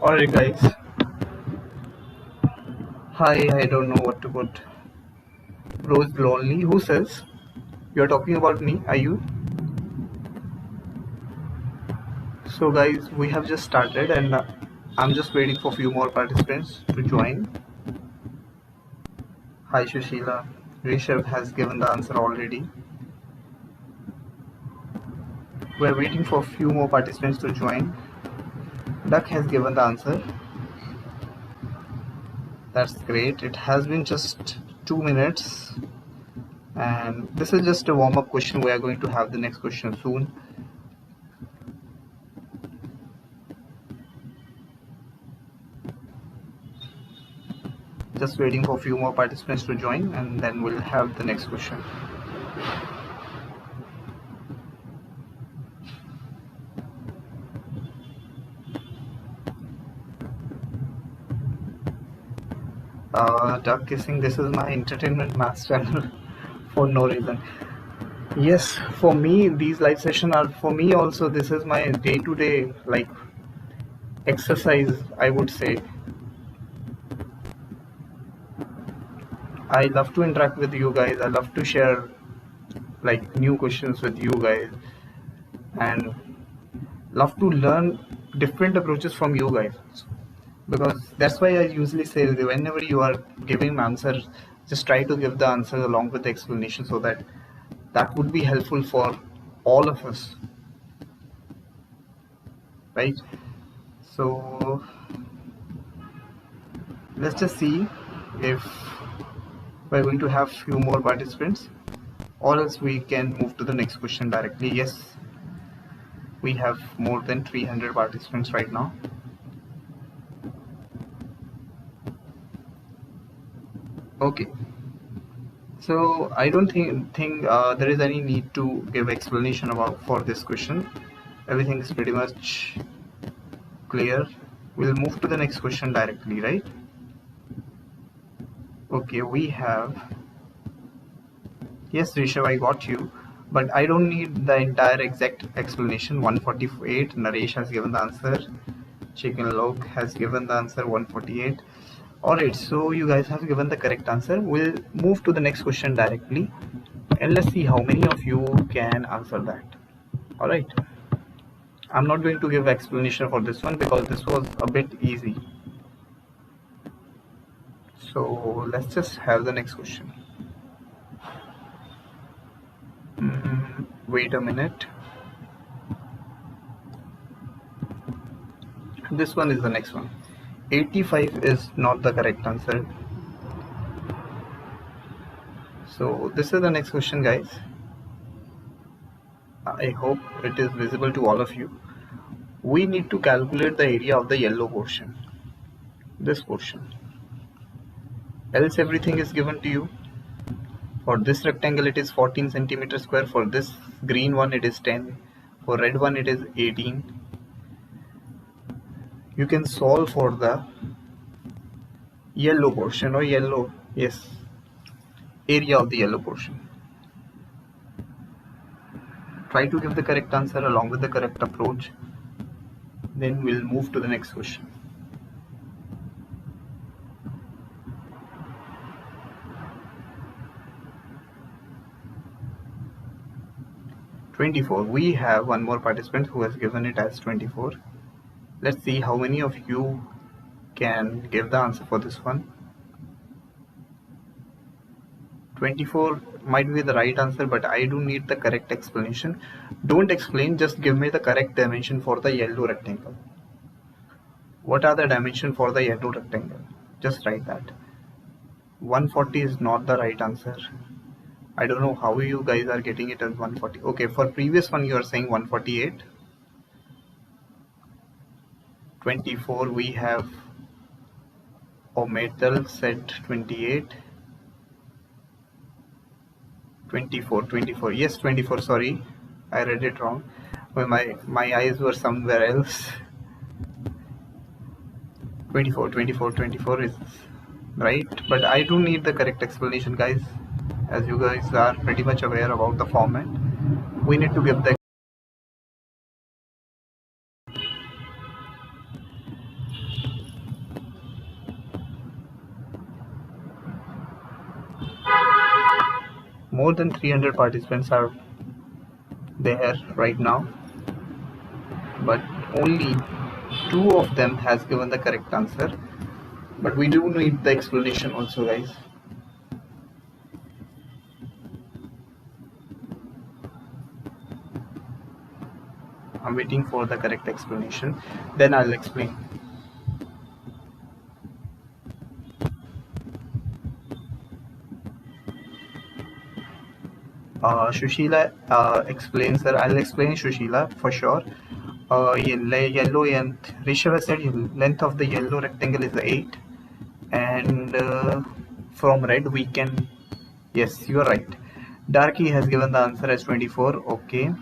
Alright guys, hi, I don't know what to put. Rose Lonely, who says? You're talking about me, are you? So guys, we have just started and I'm just waiting for few more participants to join. Hi Shushila, Rishabh has given the answer already. We're waiting for few more participants to join. Duck has given the answer. That's great. It has been just 2 minutes and this is just a warm-up question. We are going to have the next question soon. Just waiting for a few more participants to join and then we'll have the next question. Duck kissing, this is my entertainment mass channel for no reason. Yes, for me these live sessions are for me also. This is my day-to-day like exercise, I would say. I love to interact with you guys. I love to share like new questions with you guys and love to learn different approaches from you guys, because that's why I usually say that whenever you are giving answers, just try to give the answer along with the explanation, so that would be helpful for all of us, right? So let's just see if we're going to have few more participants, or else we can move to the next question directly. Yes, we have more than 300 participants right now. Okay, so I don't think there is any need to give explanation about for this question. Everything is pretty much clear. We'll move to the next question directly, right? Okay, we have, yes Rishabh, I got you, but I don't need the entire exact explanation. 148, Naresh has given the answer. Chicken Log has given the answer 148. Alright, so you guys have given the correct answer. We'll move to the next question directly and let's see how many of you can answer that. Alright, I'm not going to give explanation for this one because this was a bit easy. So let's just have the next question. Wait a minute. This one is the next one. 85 is not the correct answer. So this is the next question, guys. I hope it is visible to all of you. We need to calculate the area of the yellow portion, this portion, else everything is given to you. For this rectangle it is 14 centimeter square, for this green one it is 10, for red one it is 18. You can solve for the yellow portion, or yellow, yes, area of the yellow portion. Try to give the correct answer along with the correct approach, then we'll move to the next question. (24). We have one more participant who has given it as 24. Let's see how many of you can give the answer for this one. 24 might be the right answer, but I do need the correct explanation. Don't explain, just give me the correct dimension for the yellow rectangle. What are the dimension for the yellow rectangle? Just write that. 140 is not the right answer. I don't know how you guys are getting it as 140. Okay, for previous one you are saying 148. 24 we have metal said 28. 24, yes 24, sorry, I read it wrong. My eyes were somewhere else. 24 is right, but I do need the correct explanation, guys. As you guys are pretty much aware about the format, we need to give the more than 300 participants are there right now, but only 2 of them has given the correct answer. But we do need the explanation also, guys. I'm waiting for the correct explanation, then I'll explain. Shushila explains, sir. I'll explain Shushila for sure. Yellow length. Rishabh has said length of the yellow rectangle is 8, and from red we can. Yes, you are right. Darky has given the answer as 24. Okay.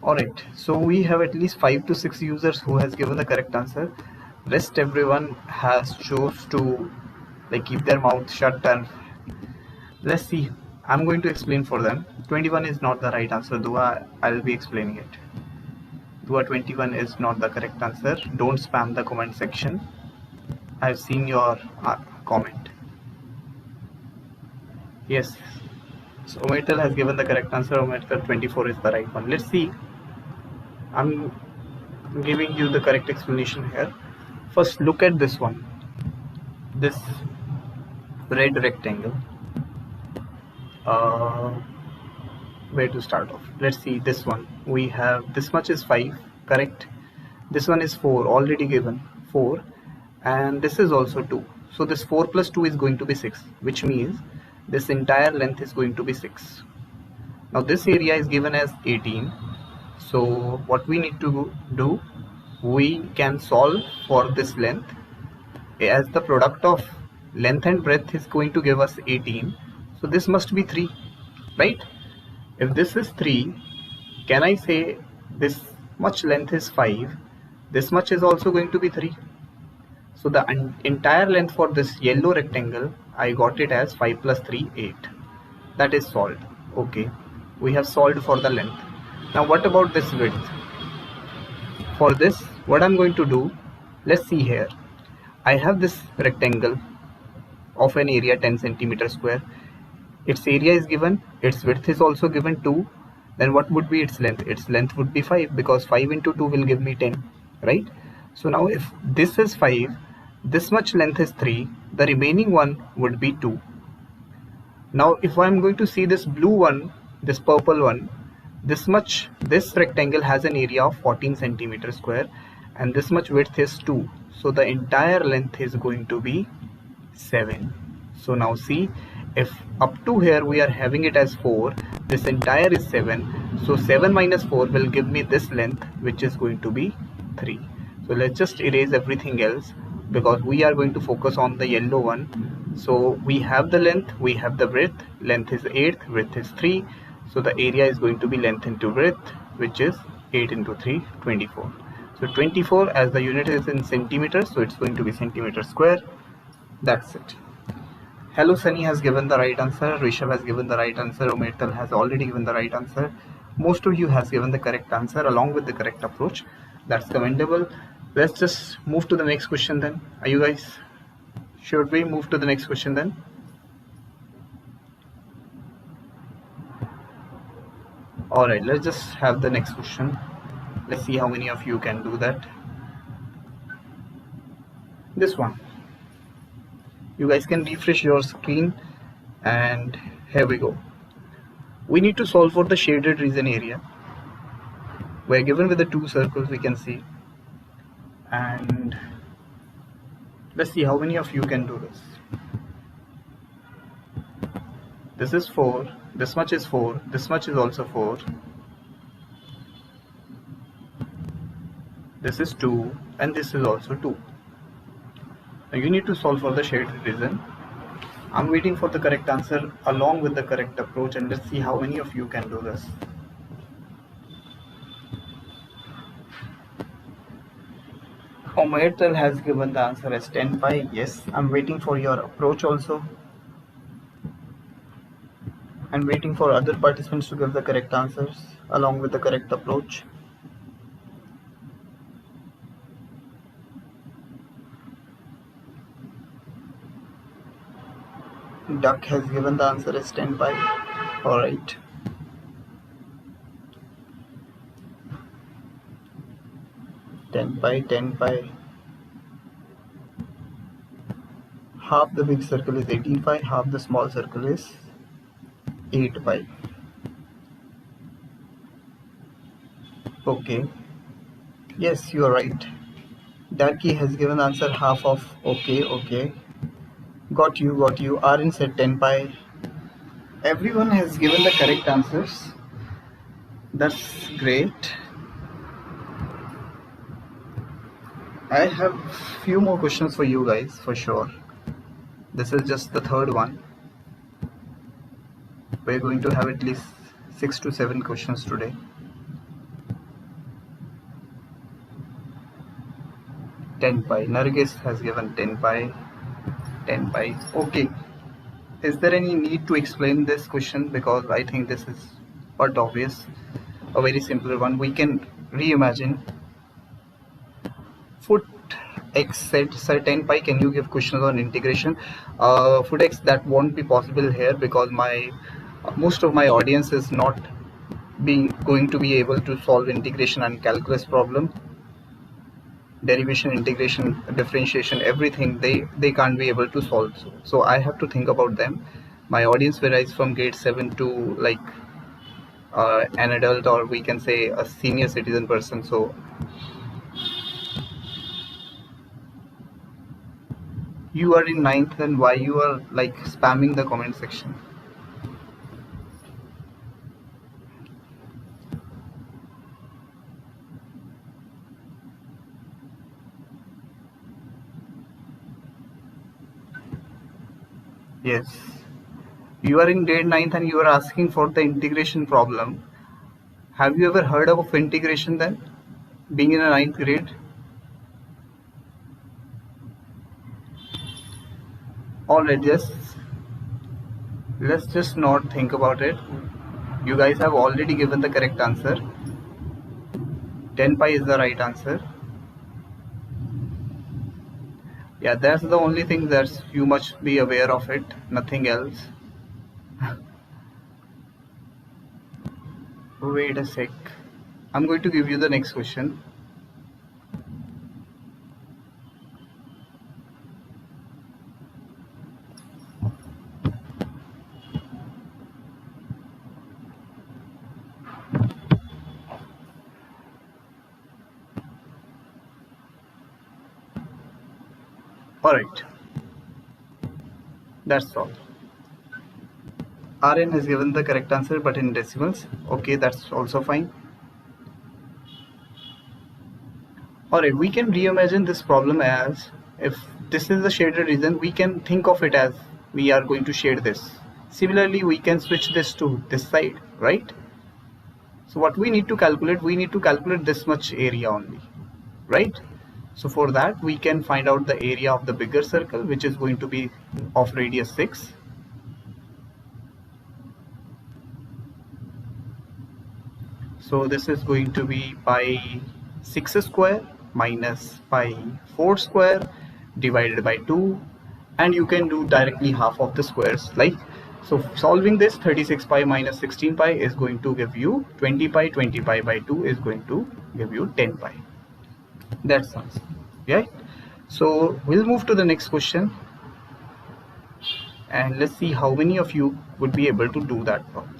Alright, so we have at least 5 to 6 users who has given the correct answer. Rest everyone has chose to like keep their mouth shut, and let's see. I'm going to explain for them. 21 is not the right answer, though I'll be explaining it. Dua 21 is not the correct answer. Don't spam the comment section. I've seen your comment. Yes. So Ometel has given the correct answer. Ometel 24 is the right one. Let's see. I'm giving you the correct explanation here. First, look at this one. This red rectangle. Where to start off? Let's see this one. We have this much is 5, correct? This one is 4, already given 4, and this is also 2. So this 4 plus 2 is going to be 6, which means this entire length is going to be 6. Now this area is given as 18. So what we need to do, we can solve for this length, as the product of length and breadth is going to give us 18. So this must be 3, right? If this is 3, can I say this much length is 5, this much is also going to be 3? So the entire length for this yellow rectangle, I got it as 5 plus 3, 8. That is solved. Okay, we have solved for the length. Now what about this width? For this, what I'm going to do, let's see here. I have this rectangle of an area 10 centimeter square. Its area is given, its width is also given 2. Then what would be its length? Its length would be 5, because 5 into 2 will give me 10, right? So now if this is 5, this much length is 3, the remaining one would be 2. Now if I'm going to see this blue one, this purple one, this rectangle has an area of 14 centimeter square, and this much width is 2. So the entire length is going to be 7. So now see, if up to here we are having it as 4, this entire is 7. So 7 minus 4 will give me this length, which is going to be 3. So let's just erase everything else, because we are going to focus on the yellow one. So we have the length, we have the breadth. Length is 8, width is 3. So the area is going to be length into breadth, which is 8 into 3, 24. So 24, as the unit is in centimeters, so it's going to be centimeter square. That's it. Hello Sunny has given the right answer. Rishabh has given the right answer. Omertal has already given the right answer. Most of you has given the correct answer along with the correct approach. That's commendable. Let's just move to the next question then. Are you guys? Should we move to the next question then? Alright, let's just have the next question. Let's see how many of you can do that. This one. You guys can refresh your screen, and here we go. We need to solve for the shaded region area. We're given with the 2 circles, we can see. And let's see how many of you can do this. This is 4, this much is 4, this much is also 4. This is 2, and this is also 2. Now you need to solve for the shaded region. I'm waiting for the correct answer along with the correct approach, and let's see how many of you can do this. Omertal has given the answer as 10 pi. Yes, I'm waiting for your approach also. I'm waiting for other participants to give the correct answers along with the correct approach. Duck has given the answer is 10 pi. Alright. Ten pi. Half the big circle is 18 pi, half the small circle is 8 pi. Okay. Yes, you are right. Ducky has given answer half of okay. Got you. Aryan said 10 pi. Everyone has given the correct answers. That's great. I have few more questions for you guys for sure. This is just the third one. We're going to have at least 6 to 7 questions today. 10 pi. Nargis has given 10 pi. 10 pi. Okay. Is there any need to explain this question? Because I think this is quite obvious. A very simple one. We can reimagine. Foot x said, sir, 10 pi, can you give questions on integration? Foot x, that won't be possible here because most of my audience is not going to be able to solve integration and calculus problem. Derivation, integration, differentiation, everything they can't be able to solve. So I have to think about them. My audience varies from grade 7 to like an adult, or we can say a senior citizen person. So you are in 9th, then why you are like spamming the comment section? Yes, you are in grade 9th and you are asking for the integration problem. Have you ever heard of integration then, being in a 9th grade? Alright, let's just not think about it. You guys have already given the correct answer. 10 pi is the right answer. Yeah, that's the only thing that you must be aware of it, nothing else. Wait a sec. I'm going to give you the next question. Alright. That's all. Rn has given the correct answer but in decimals. Okay, that's also fine. Alright, we can reimagine this problem as, if this is the shaded region, we can think of it as we are going to shade this. Similarly, we can switch this to this side, right? So what we need to calculate this much area only, right? So for that, we can find out the area of the bigger circle, which is going to be of radius 6. So this is going to be pi 6 square minus pi 4 square divided by 2, and you can do directly half of the squares. Like, so solving this, 36 pi minus 16 pi is going to give you 20 pi. 20 pi by 2 is going to give you 10 pi. That's answer. Yeah. So we'll move to the next question, and let's see how many of you would be able to do that problem.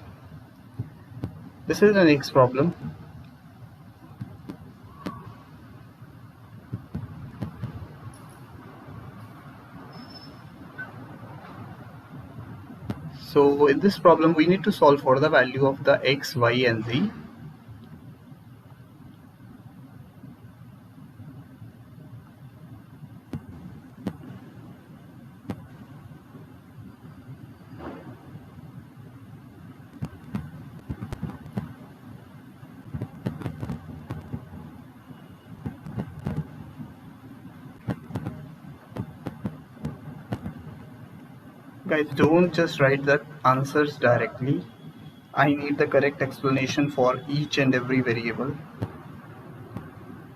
This is the next problem. So in this problem, we need to solve for the value of the x, y, and z. Guys, don't just write the answers directly. I need the correct explanation for each and every variable.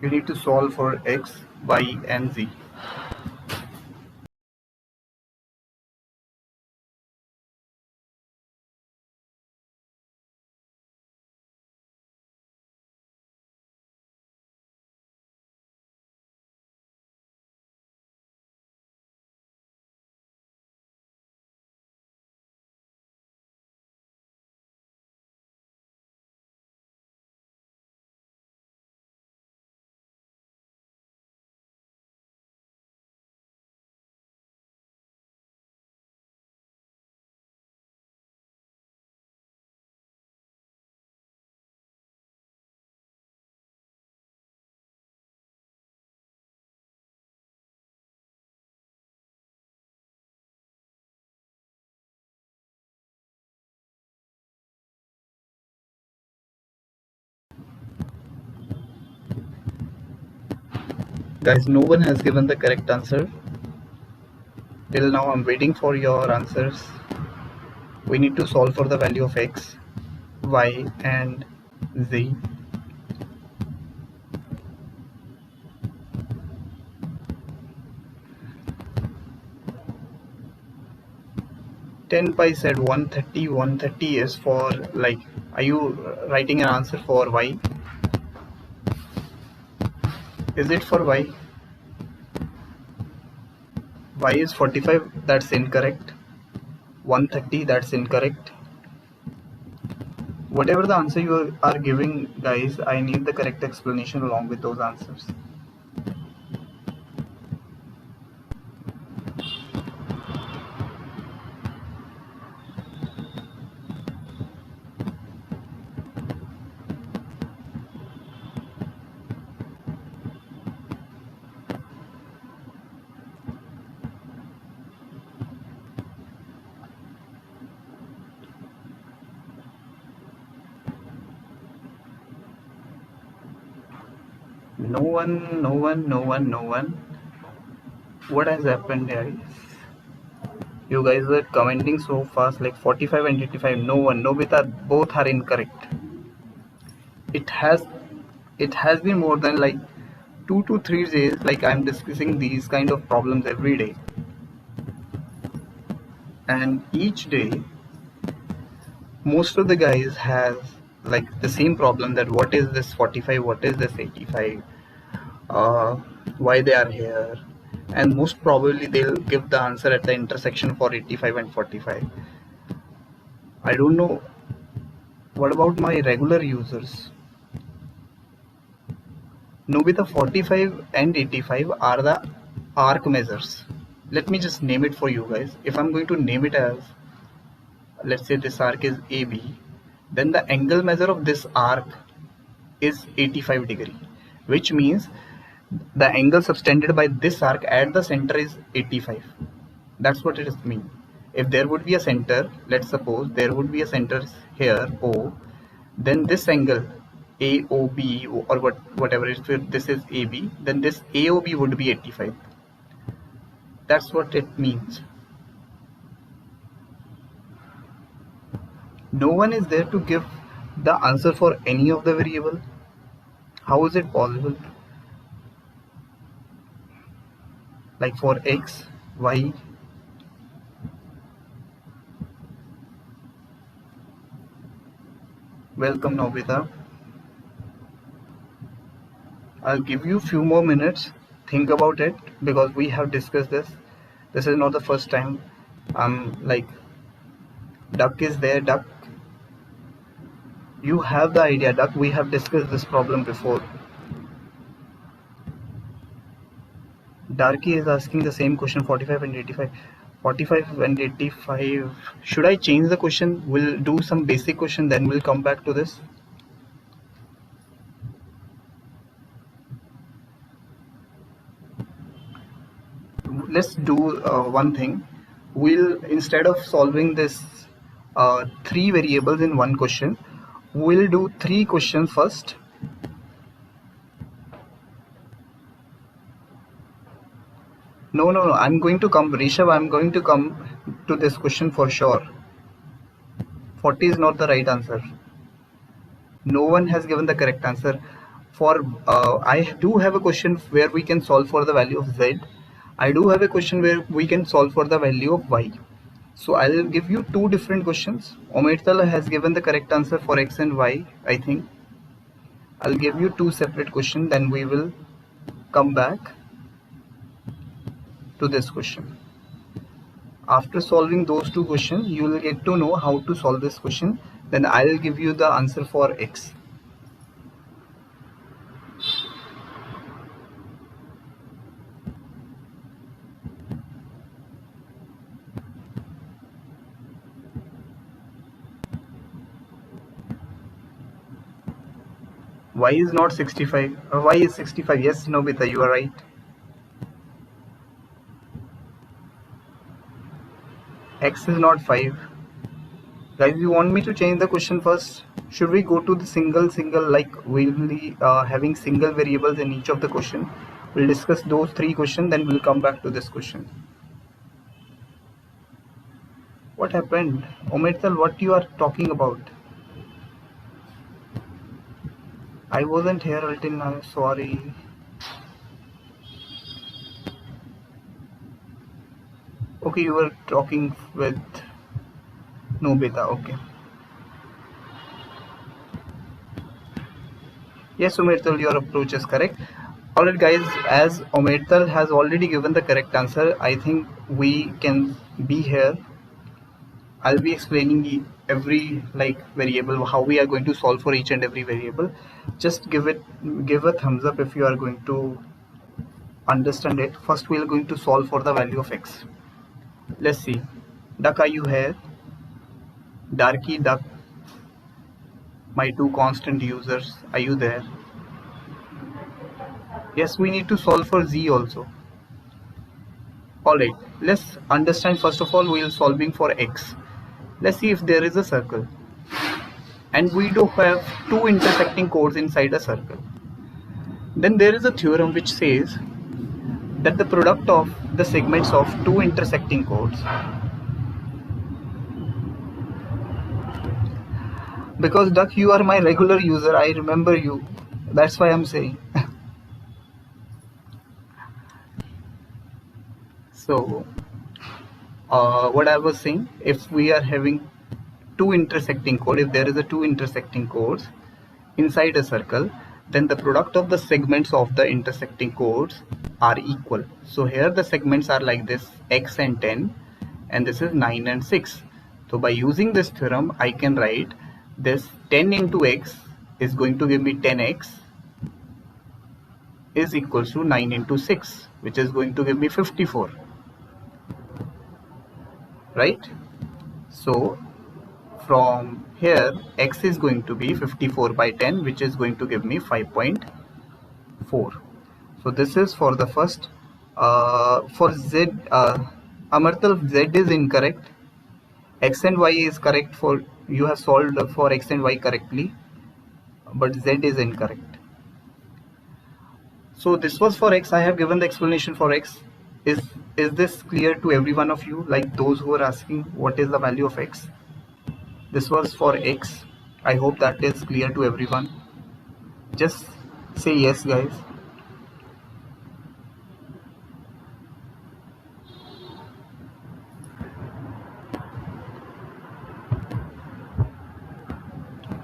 You need to solve for x, y, and z. Guys, no one has given the correct answer. Till now, I'm waiting for your answers. We need to solve for the value of x, y, and z. 10 pi said 130. 130 is for, like, are you writing an answer for y? Is it for y? Y is 45. That's incorrect. 130. That's incorrect. Whatever the answer you are giving, guys, I need the correct explanation along with those answers. No one, no one, no one, no one. What has happened, guys? You guys were commenting so fast, like 45 and 85. No one, Nobita, both are incorrect. It has been more than like 2 to 3 days. Like, I'm discussing these kind of problems every day, and each day, most of the guys have like the same problem, that what is this 45? What is this 85? Uh, why they are here? And most probably they'll give the answer at the intersection for 85 and 45. I don't know. What about my regular users? Nobita, 45 and 85 are the arc measures. Let me just name it for you guys. If I'm going to name it as, let's say this arc is AB, then the angle measure of this arc is 85 degree, which means the angle subtended by this arc at the center is 85. That's what it is mean. If there would be a center, let's suppose there would be a center here, O, then this angle AOB, or whatever, if this is AB, then this AOB would be 85. That's what it means. No one is there to give the answer for any of the variable. How is it possible? Like for x, y, welcome Nobita. I'll give you a few more minutes. Think about it, because we have discussed this. This is not the first time. Like, Duck is there. Duck, you have the idea. Duck, we have discussed this problem before. Darky is asking the same question, 45 and 85. 45 and 85. Should I change the question? We'll do some basic question, then we'll come back to this. Let's do one thing. We'll, instead of solving this 3 variables in one question, we'll do 3 questions first. No, I'm going to come, Rishabh, I'm going to come to this question for sure. 40 is not the right answer. No one has given the correct answer. For I do have a question where we can solve for the value of z. I do have a question where we can solve for the value of y. So I'll give you 2 different questions. Omertala has given the correct answer for x and y, I think. I'll give you 2 separate questions, then we will come back to this question. After solving those 2 questions, you will get to know how to solve this question. Then I'll give you the answer for x. Y is not 65. Y is 65. Yes, Nobita, you are right. X is not 5. Guys, you want me to change the question first? Should we go to the single, like we'll be having single variables in each of the question, We'll discuss those three questions, then we'll come back to this question. What happened? Omertal, what you are talking about? I wasn't here until now, sorry. Okay, you were talking with Nobita, okay. Yes, Omertal, your approach is correct. Alright guys, as Omertal has already given the correct answer, I think we can be here. I'll be explaining every variable, how we are going to solve for each and every variable. Just give a thumbs up if you are going to understand it. First we are going to solve for the value of x. Let's see. Duck, are you here? Darky, Duck, my two constant users, are you there? Yes, we need to solve for z also. Alright, let's understand first of all we are solving for x. Let's see if there is a circle and we do have two intersecting chords inside a circle. Then there is a theorem which says that the product of the segments of two intersecting chords, because Duck, you are my regular user, I remember you, that's why I'm saying. So what I was saying, if we are having two intersecting chords, if there is a two intersecting chords inside a circle, then the product of the segments of the intersecting chords are equal. So here the segments are like this, x and 10, and this is 9 and 6. So by using this theorem, I can write this 10 into x is going to give me 10x is equals to 9 into 6, which is going to give me 54. Right? So from here x is going to be 54 by 10, which is going to give me 5.4. So this is for the first. For z, Amartal, z is incorrect. X and y is correct. For you have solved for x and y correctly, but z is incorrect. So this was for x. I have given the explanation for x. Is this clear to every one of you, like those who are asking what is the value of x? This was for x. I hope that is clear to everyone. Just say yes, guys.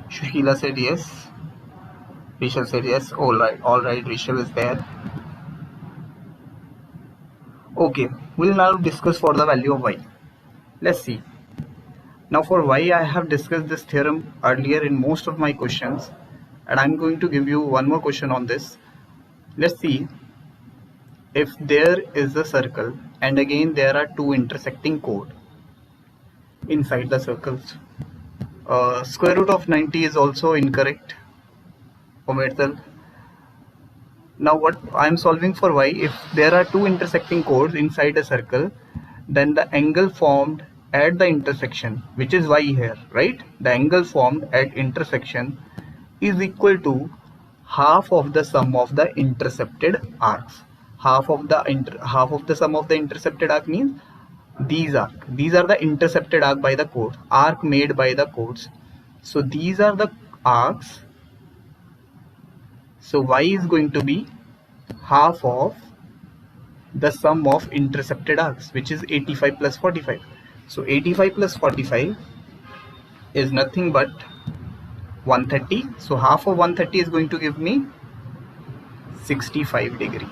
Shushila said yes. Rishabh said yes. All right, Rishabh is there. Okay, we'll now discuss for the value of y. Let's see. Now for y, I have discussed this theorem earlier in most of my questions, and I'm going to give you one more question on this. Let's see, if there is a circle and again there are two intersecting chords inside the circles. Square root of 90 is also incorrect, Omertal. Now what I'm solving for y, if there are two intersecting chords inside a circle, then the angle formed at the intersection, which is y here, right? The angle formed at intersection is equal to half of the sum of the intercepted arcs. Half of the sum of the intercepted arc means these are the intercepted arc by the chords, arc made by the chords. So these are the arcs. So y is going to be half of the sum of intercepted arcs, which is 85 plus 45. So 85 plus 45 is nothing but 130. So half of 130 is going to give me 65 degrees.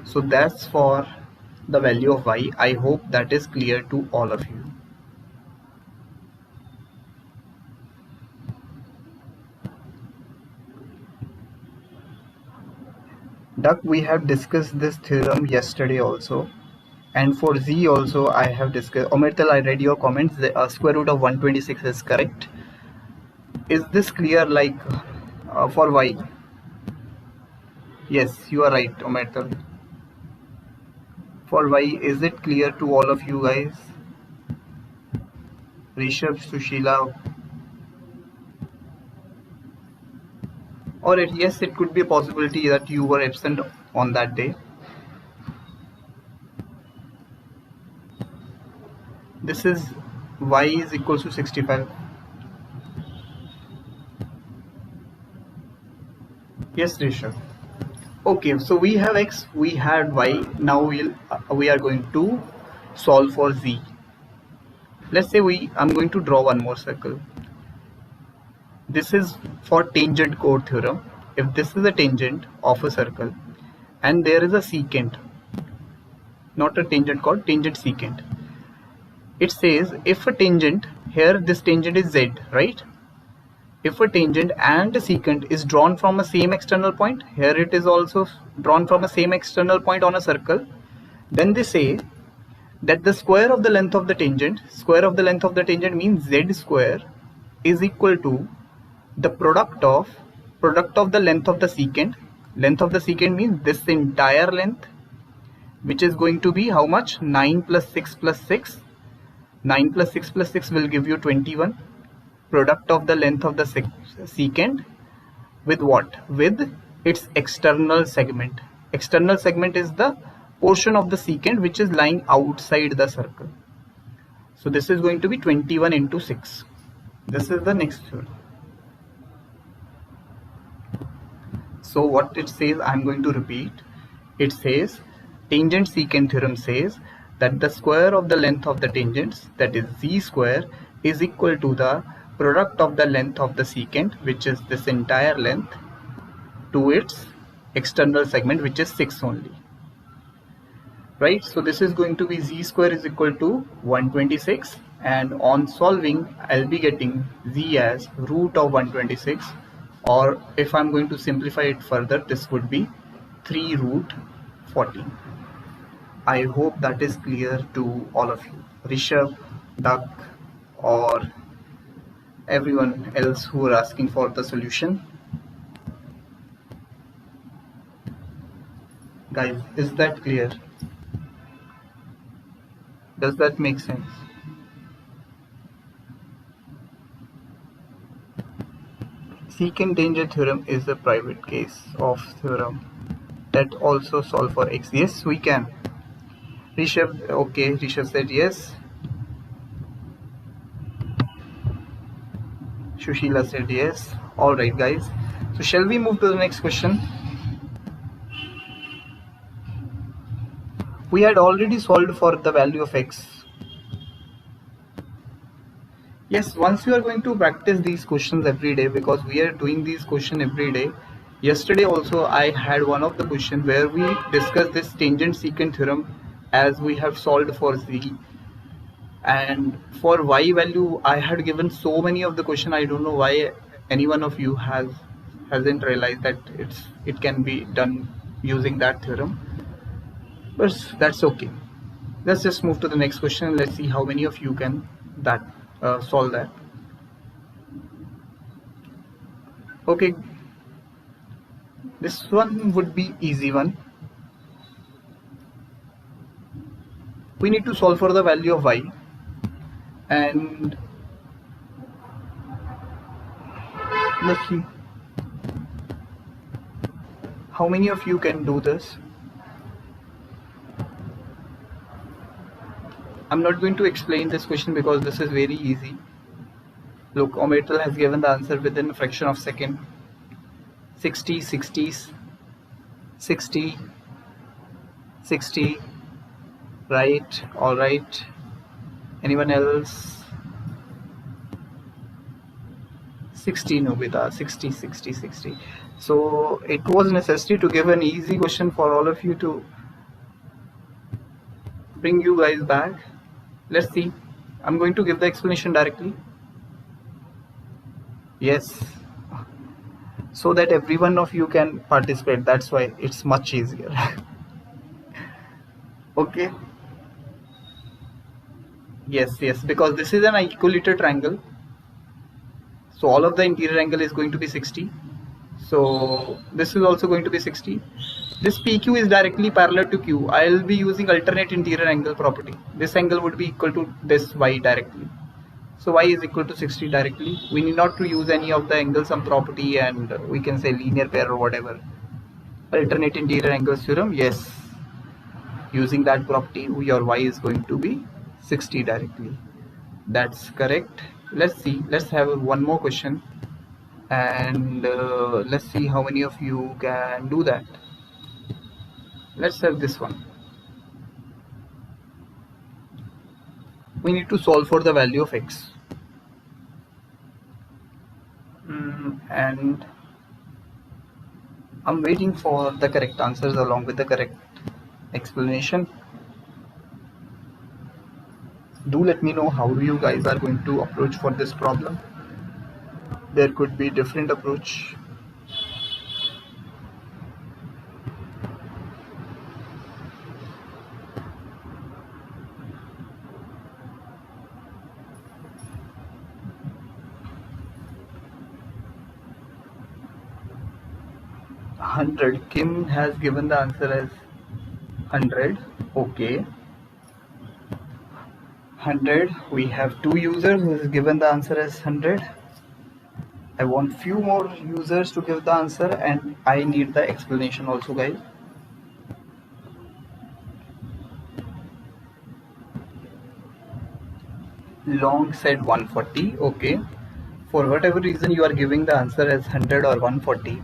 So that's for the value of y. I hope that is clear to all of you. Duck, we have discussed this theorem yesterday also, and for z also I have discussed. Omertal, I read your comments. The square root of 126 is correct. Is this clear, like for y? Yes, you are right, Omertal. For y, is it clear to all of you guys? Rishabh, Sushila, or yes, it could be a possibility that you were absent on that day. This is y is equals to 65. Yes, Rishabh. Okay, so we have x, we had y. Now we are going to solve for z. Let's say I'm going to draw one more circle. This is for tangent chord theorem. If this is a tangent of a circle and there is a secant, not a tangent chord, tangent secant. It says if a tangent, here this tangent is z, right? If a tangent and a secant is drawn from a same external point, here it is also drawn from a same external point on a circle, then they say that the square of the length of the tangent means z square is equal to the product of the length of the secant. Length of the secant means this entire length, which is going to be how much? 9 plus 6 plus 6. 9 plus 6 plus 6 will give you 21. Product of the length of the secant with what? With its external segment. External segment is the portion of the secant which is lying outside the circle. So this is going to be 21 into 6. This is the next theorem. So what it says, I'm going to repeat. It says tangent secant theorem says that the square of the length of the tangents, that is z square, is equal to the product of the length of the secant, which is this entire length, to its external segment, which is 6 only. Right? So this is going to be z square is equal to 126, and on solving I'll be getting z as root of 126, or if I'm going to simplify it further, this would be 3 root 14. I hope that is clear to all of you. Rishabh, Duck, or everyone else who are asking for the solution. Guys, is that clear? Does that make sense? Secant tangent theorem is a private case of theorem that also solve for x. Yes, we can. Rishabh, okay, Rishabh said yes. Shushila said yes. Alright guys, so shall we move to the next question? We had already solved for the value of x. Yes, once you are going to practice these questions every day, because we are doing these questions every day. Yesterday also I had one of the questions where we discussed this tangent secant theorem as we have solved for z, and for y value I had given so many of the question. I don't know why any one of you hasn't realized that it can be done using that theorem, but that's okay. Let's just move to the next question. Let's see how many of you can solve that. Okay, this one would be easy one. We need to solve for the value of y, and let's see how many of you can do this. I'm not going to explain this question because this is very easy. Look, Ometal has given the answer within a fraction of a second. 60, 60s, 60, 60, right? Alright. Anyone else? 60, Nobita, 60, 60, 60. So it was necessary to give an easy question for all of you to bring you guys back. Let's see. I'm going to give the explanation directly. Yes, so that every one of you can participate. That's why it's much easier. Okay. Yes, because this is an equilateral triangle, so all of the interior angle is going to be 60. So this is also going to be 60. This PQ is directly parallel to Q. I'll be using alternate interior angle property. This angle would be equal to this y directly. So y is equal to 60 directly. We need not to use any of the angle sum property, and we can say linear pair or whatever. alternate interior angles theorem, yes, using that property your y is going to be 60 directly. That's correct. Let's see, let's have one more question, and let's see how many of you can do that. Let's have this one. We need to solve for the value of x, and I'm waiting for the correct answers along with the correct explanation. Do let me know how you guys are going to approach for this problem. There could be different approach. Hundred. Kim has given the answer as 100. Okay. 100. We have two users who has given the answer as 100. I want few more users to give the answer, and I need the explanation also, guys. Long said 140. Okay. For whatever reason you are giving the answer as 100 or 140,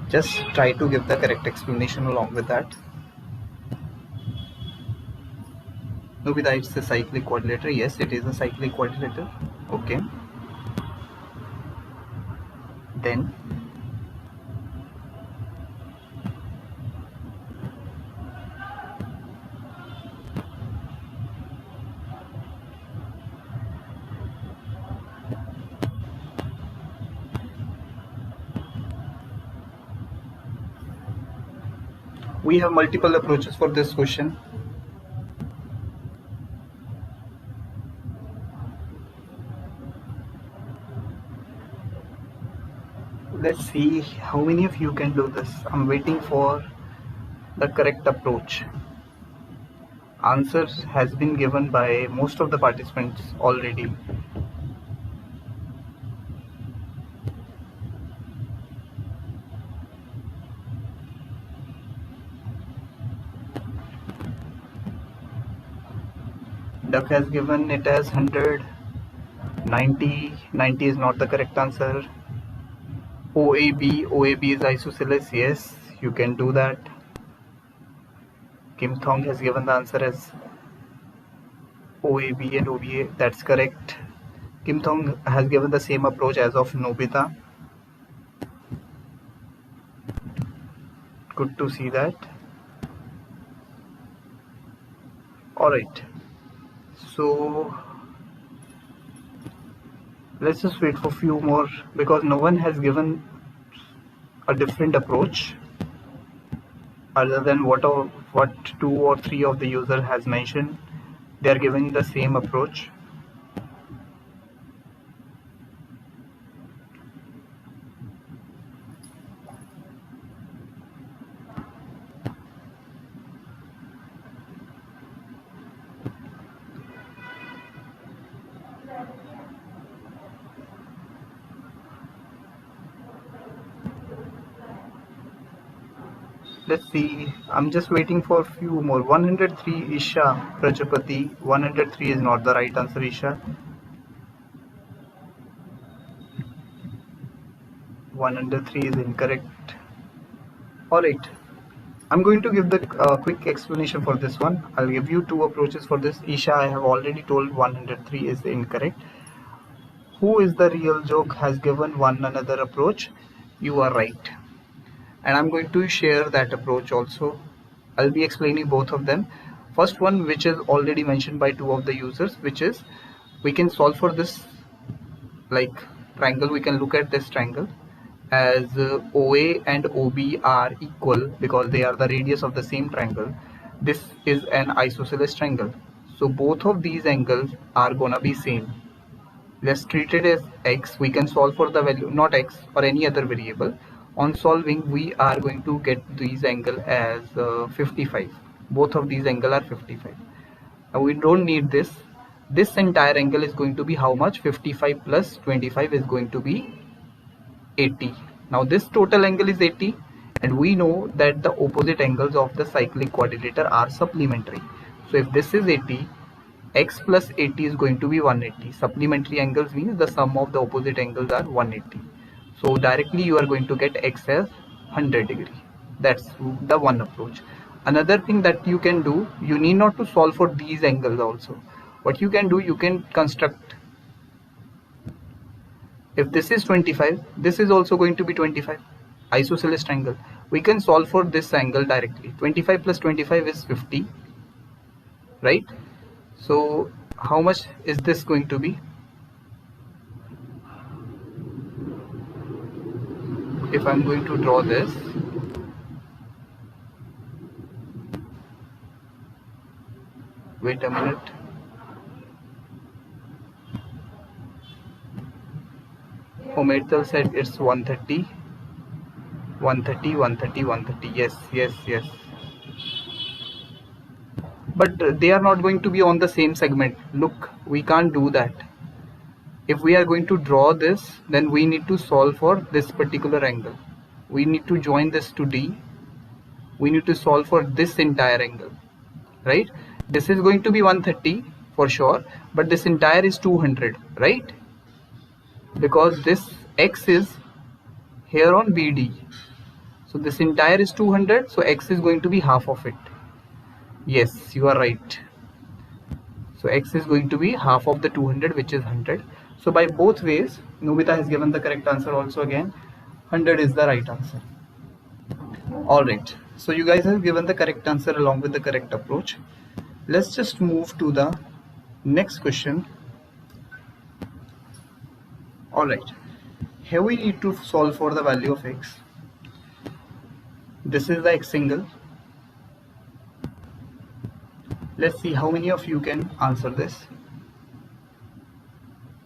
just try to give the correct explanation along with that. Nobita, it's a cyclic quadrilateral. Yes, it is a cyclic quadrilateral. Okay. Then we have multiple approaches for this question. Let's see how many of you can do this. I'm waiting for the correct approach. Answers has been given by most of the participants already. Duck has given it as 100. 90. 90 is not the correct answer. OAB is isosceles. Yes, you can do that. Kim Thong has given the answer as OAB and OBA. That's correct. Kim Thong has given the same approach as of Nobita. Good to see that. Alright. So let's just wait for a few more, because no one has given a different approach other than what two or three of the user has mentioned. They are giving the same approach. Let's see, I'm just waiting for a few more. 103 Isha Prajapati. 103 is not the right answer, Isha. 103 is incorrect. Alright, I'm going to give the quick explanation for this one. I'll give you two approaches for this. Isha, I have already told 103 is incorrect. Who is the real joke has given one another approach. You are right. And I'm going to share that approach also. I'll be explaining both of them. First one, which is already mentioned by two of the users, which is we can solve for this like triangle. We can look at this triangle as OA and OB are equal because they are the radius of the same triangle. This is an isosceles triangle, so both of these angles are gonna be same. Let's treat it as x. We can solve for the value, not x or any other variable. On solving, we are going to get these angle as 55. Both of these angle are 55. Now we don't need this. This entire angle is going to be how much? 55 plus 25 is going to be 80. Now this total angle is 80. and we know that the opposite angles of the cyclic quadrilateral are supplementary. So if this is 80, x plus 80 is going to be 180. Supplementary angles means the sum of the opposite angles are 180. So directly you are going to get x as 100 degree. That's the one approach. Another thing that you can do, you need not to solve for these angles also. What you can do, you can construct, if this is 25, this is also going to be 25, isosceles triangle. We can solve for this angle directly. 25 plus 25 is 50, right? So how much is this going to be? If I'm going to draw this, wait a minute. Omertal said it's 130, 130, 130, 130. Yes, yes, yes. But they are not going to be on the same segment. Look, we can't do that. If we are going to draw this, then we need to solve for this particular angle. We need to join this to D. We need to solve for this entire angle, right? This is going to be 130 for sure, but this entire is 200, right? Because this x is here on BD. So this entire is 200, so x is going to be half of it. Yes, you are right. So x is going to be half of the 200, which is 100. So by both ways, Nobita has given the correct answer also again. 100 is the right answer. Alright, so you guys have given the correct answer along with the correct approach. Let's just move to the next question. Alright, here we need to solve for the value of x. This is the x angle. Let's see how many of you can answer this.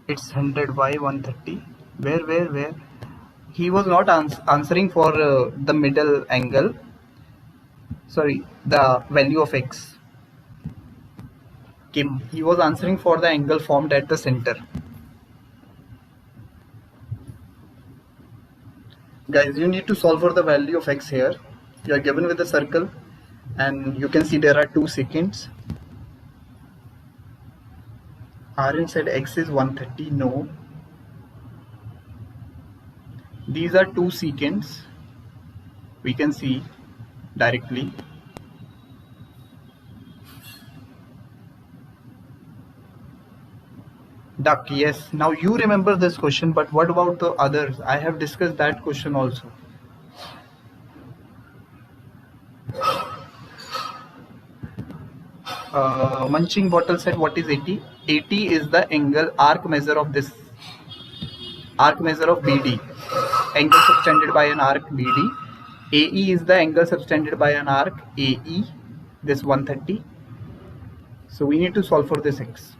It's 100 by 130. Where? He was not answering for the middle angle. Sorry, the value of x. Kim. He was answering for the angle formed at the center. Guys, you need to solve for the value of x here. You are given with a circle, and you can see there are two secants. Aryan said x is 130. No. These are two secants. We can see directly. Duck, yes. Now you remember this question, but what about the others? I have discussed that question also. Munching Bottle said, what is 80? 80 is the angle arc measure of this, arc measure of BD. Angle subtended by an arc BD. AE is the angle subtended by an arc AE, this 130. So we need to solve for this x.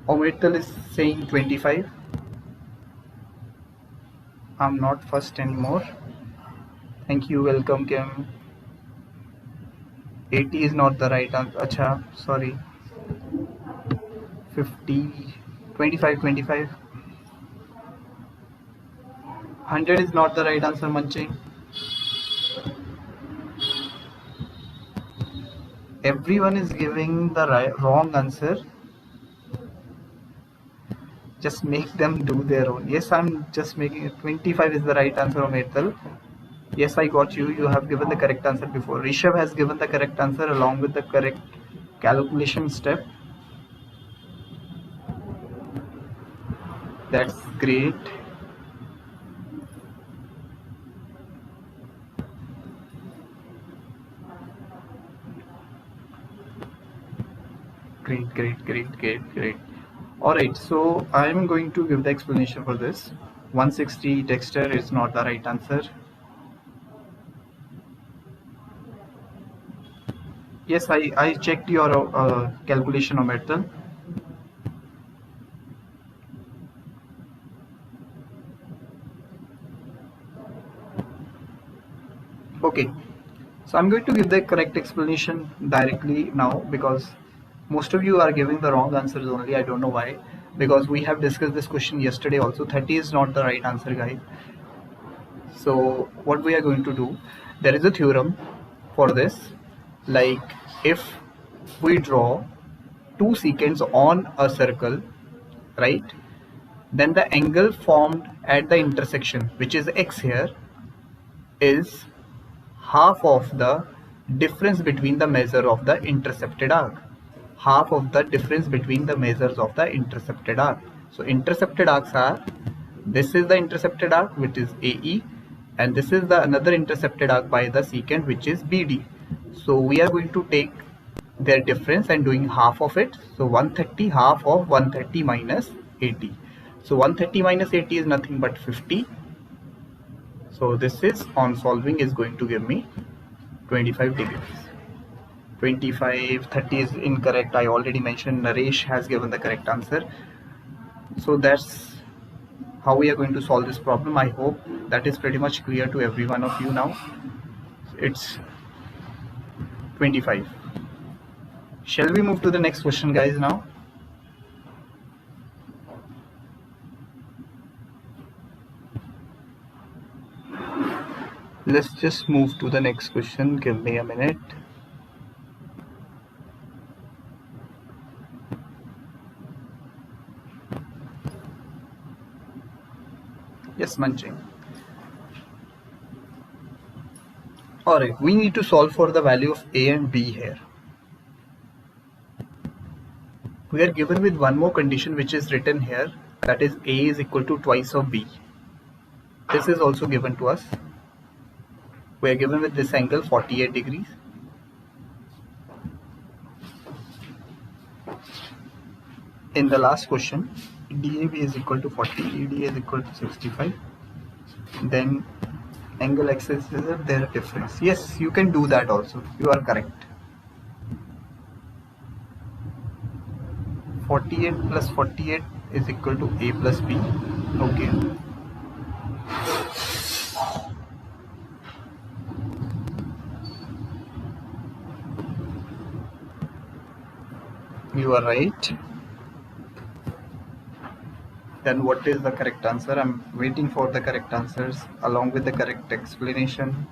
Omertal is saying 25. I'm not first anymore. Thank you, welcome Kim. 80 is not the right answer. Acha, sorry. 50, 25, 25. 100 is not the right answer, Manching. Everyone is giving the wrong answer. Just make them do their own. Yes, I'm just making it. 25 is the right answer, Omertal. Yes, I got you. You have given the correct answer before. Rishabh has given the correct answer along with the correct calculation step. That's great. Great. Alright, so I'm going to give the explanation for this. 160 Dexter is not the right answer. Yes, I checked your calculation, Omertal. Okay, so I'm going to give the correct explanation directly now because most of you are giving the wrong answers only. I don't know why. because we have discussed this question yesterday also. 30 is not the right answer, guys. So what we are going to do, there is a theorem for this. Like if we draw two secants on a circle, right, then the angle formed at the intersection, which is x here, is half of the difference between the measure of the intercepted arc. Half of the difference between the measures of the intercepted arc. So intercepted arcs are, this is the intercepted arc which is AE, and this is the another intercepted arc by the secant which is BD. So we are going to take their difference and doing half of it. So 130, half of 130 minus 80. So 130 minus 80 is nothing but 50. So this is, on solving, is going to give me 25 degrees. 25, 30 is incorrect. I already mentioned Naresh has given the correct answer. So that's how we are going to solve this problem. I hope that is pretty much clear to every one of you now. It's 25. Shall we move to the next question, guys, now? Let's just move to the next question. Give me a minute. Yes, Manching. Alright, we need to solve for the value of A and B here. We are given with one more condition which is written here, that is A is equal to twice of B. This is also given to us. We are given with this angle 48 degrees. In the last question, DAB is equal to 40, ED is equal to 65. Then angle axis is their difference. Yes, you can do that also. You are correct. 48 plus 48 is equal to A plus B. Okay. You are right. Then what is the correct answer? I'm waiting for the correct answers along with the correct explanation.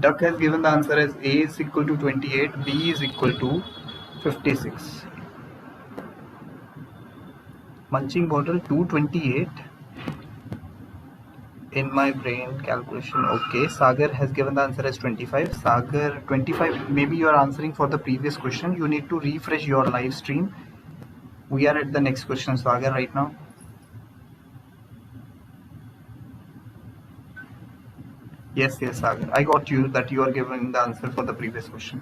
Duck has given the answer as A is equal to 28, B is equal to 56. Munching bottle 228. In my brain calculation. Okay, Sagar has given the answer as 25. Sagar 25. Maybe you are answering for the previous question. You need to refresh your live stream. We are at the next question, Sagar, right now. Yes, Sagar. I got you that you are giving the answer for the previous question.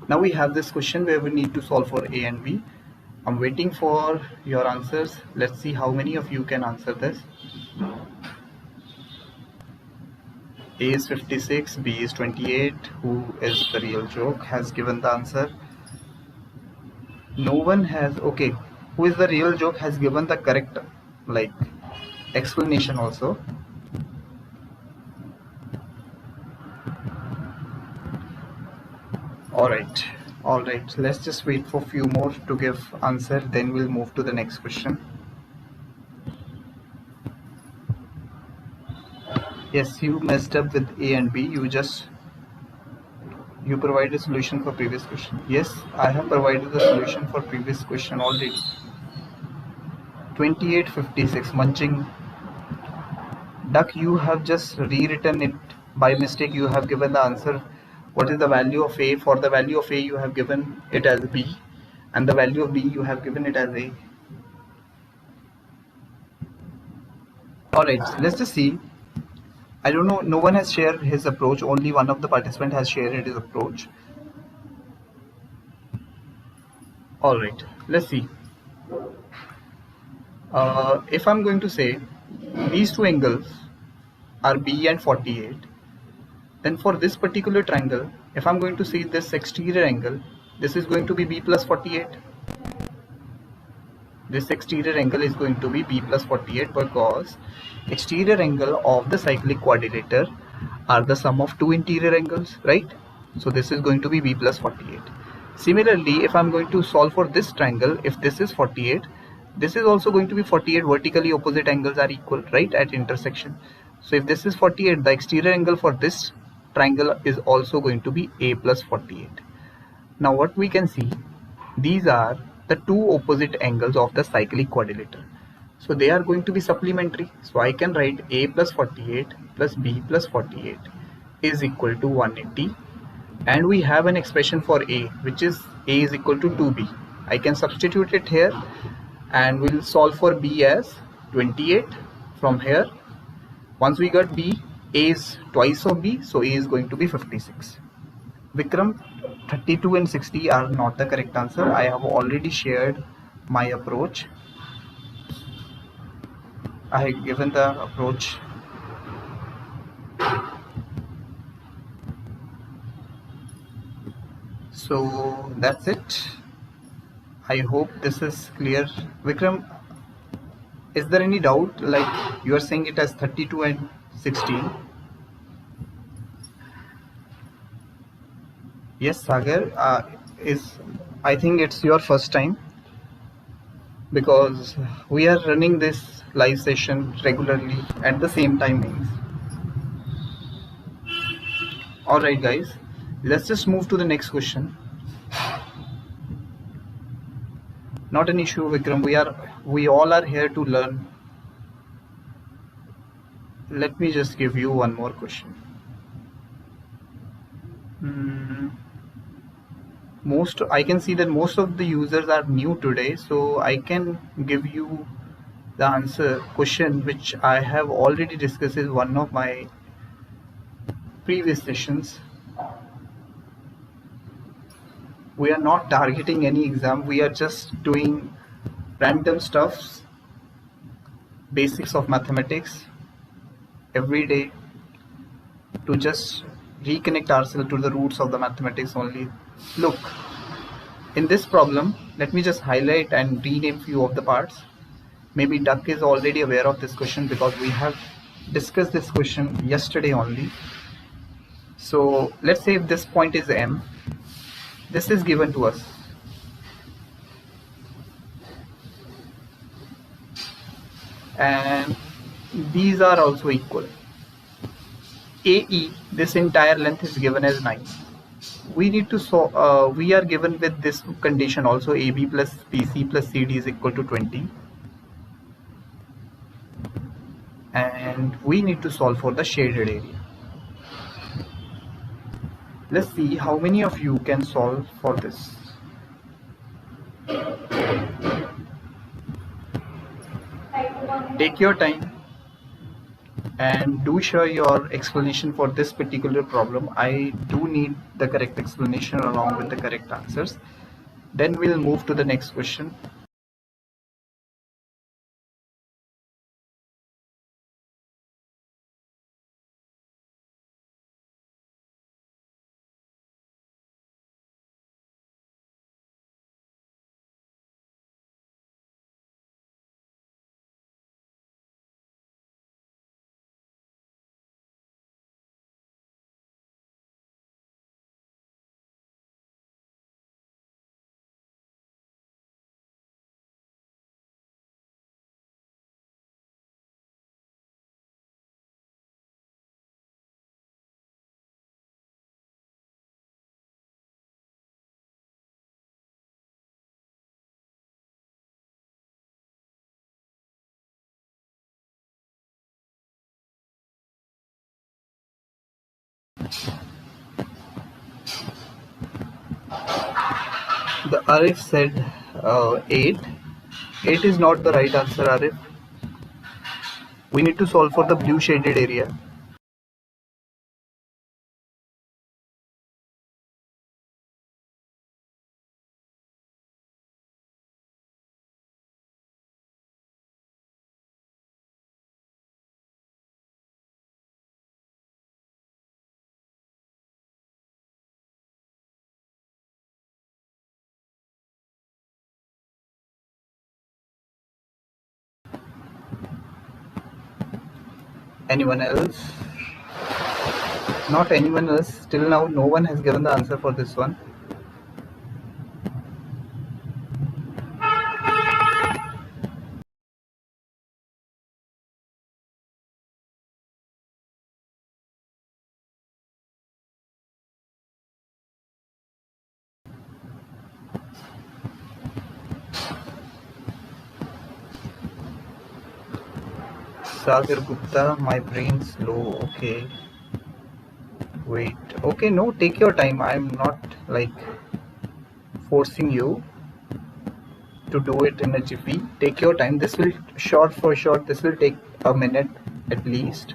Now we have this question where we need to solve for A and B. I'm waiting for your answers. Let's see how many of you can answer this. A is 56, B is 28. Who is the real joke? Has given the answer. No one has. Okay, who is the real joke has given the correct explanation also. All right, let's just wait for a few more to give answer, then we'll move to the next question. Yes, you messed up with A and B. You provide a solution for previous question. Yes, I have provided the solution for previous question already. 2856. Munching Duck, you have just rewritten it by mistake. You have given the answer. What is the value of A? For the value of A, you have given it as B, and the value of B, you have given it as A. Alright, let's just see. I don't know, no one has shared his approach. Only one of the participants has shared his approach. Alright, let's see. If I'm going to say these two angles are B and 48, then for this particular triangle, if I'm going to see this exterior angle, this is going to be B plus 48. this exterior angle is going to be b plus 48 because exterior angle of the cyclic quadrilateral are the sum of two interior angles, right? So this is going to be b plus 48. Similarly, if I'm going to solve for this triangle, if this is 48, this is also going to be 48. Vertically opposite angles are equal, right, at intersection. So if this is 48, the exterior angle for this triangle is also going to be a plus 48. Now what we can see, these are the two opposite angles of the cyclic quadrilateral. So they are going to be supplementary. So I can write a plus 48 plus b plus 48 is equal to 180. And we have an expression for a, which is a is equal to 2b. I can substitute it here and we'll solve for b as 28 from here. Once we got b, a is twice of b, so a is going to be 56. Vikram, 32 and 60 are not the correct answer. I have already shared my approach. I have given the approach. So that's it. I hope this is clear. Vikram, is there any doubt? Like you are saying it as 32 and 16. Yes, Sagar, I think it's your first time because we are running this live session regularly at the same timings. Alright guys, let's just move to the next question. Not an issue, Vikram. We all are here to learn. Let me just give you one more question. I can see that most of the users are new today, so I can give you the answer question which I have already discussed in one of my previous sessions. We are not targeting any exam, we are just doing random stuffs, basics of mathematics every day to just reconnect ourselves to the roots of the mathematics only. Look, in this problem, let me just highlight and rename few of the parts. Maybe Duck is already aware of this question because we have discussed this question yesterday only. So let's say if this point is M, this is given to us. And these are also equal. AE, this entire length is given as 9. We need to we are given with this condition also, AB plus BC plus CD is equal to 20. And we need to solve for the shaded area. Let's see how many of you can solve for this. Take your time and do share your explanation for this particular problem. I do need the correct explanation along with the correct answers. Then we'll move to the next question. The Arif said 8. 8 is not the right answer, Arif. We need to solve for the blue shaded area. Anyone else? Not anyone else. Till now, no one has given the answer for this one. Sagar Gupta, my brain's slow. Okay. Wait. Okay, no, take your time. I'm not like forcing you to do it in a jiffy. Take your time. This will short for short. This will take a minute at least.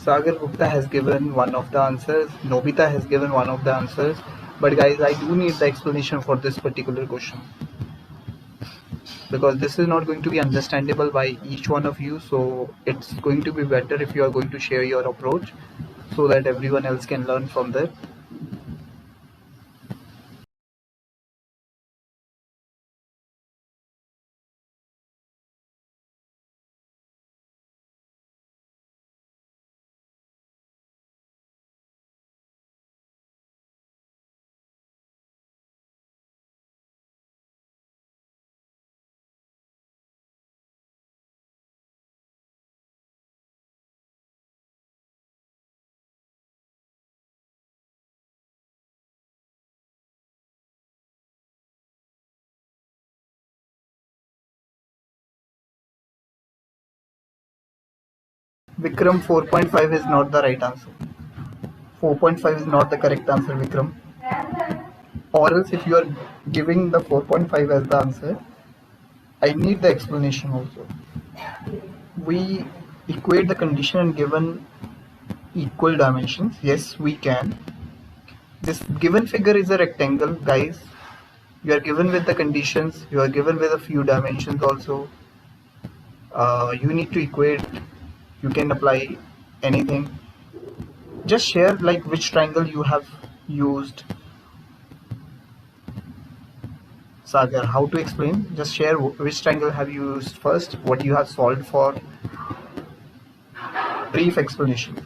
Sagar Gupta has given one of the answers. Nobita has given one of the answers. But guys, I do need the explanation for this particular question, because this is not going to be understandable by each one of you. So it's going to be better if you are going to share your approach so that everyone else can learn from that. Vikram, 4.5 is not the right answer. 4.5 is not the correct answer, Vikram. Or else, if you are giving the 4.5 as the answer, I need the explanation also. We equate the condition and given equal dimensions. Yes, we can. This given figure is a rectangle, guys. You are given with the conditions. You are given with a few dimensions also. You need to equate. You can apply anything. Just share like which triangle you have used. Sagar, how to explain? Just share which triangle have you used first, what you have solved for. Brief explanation.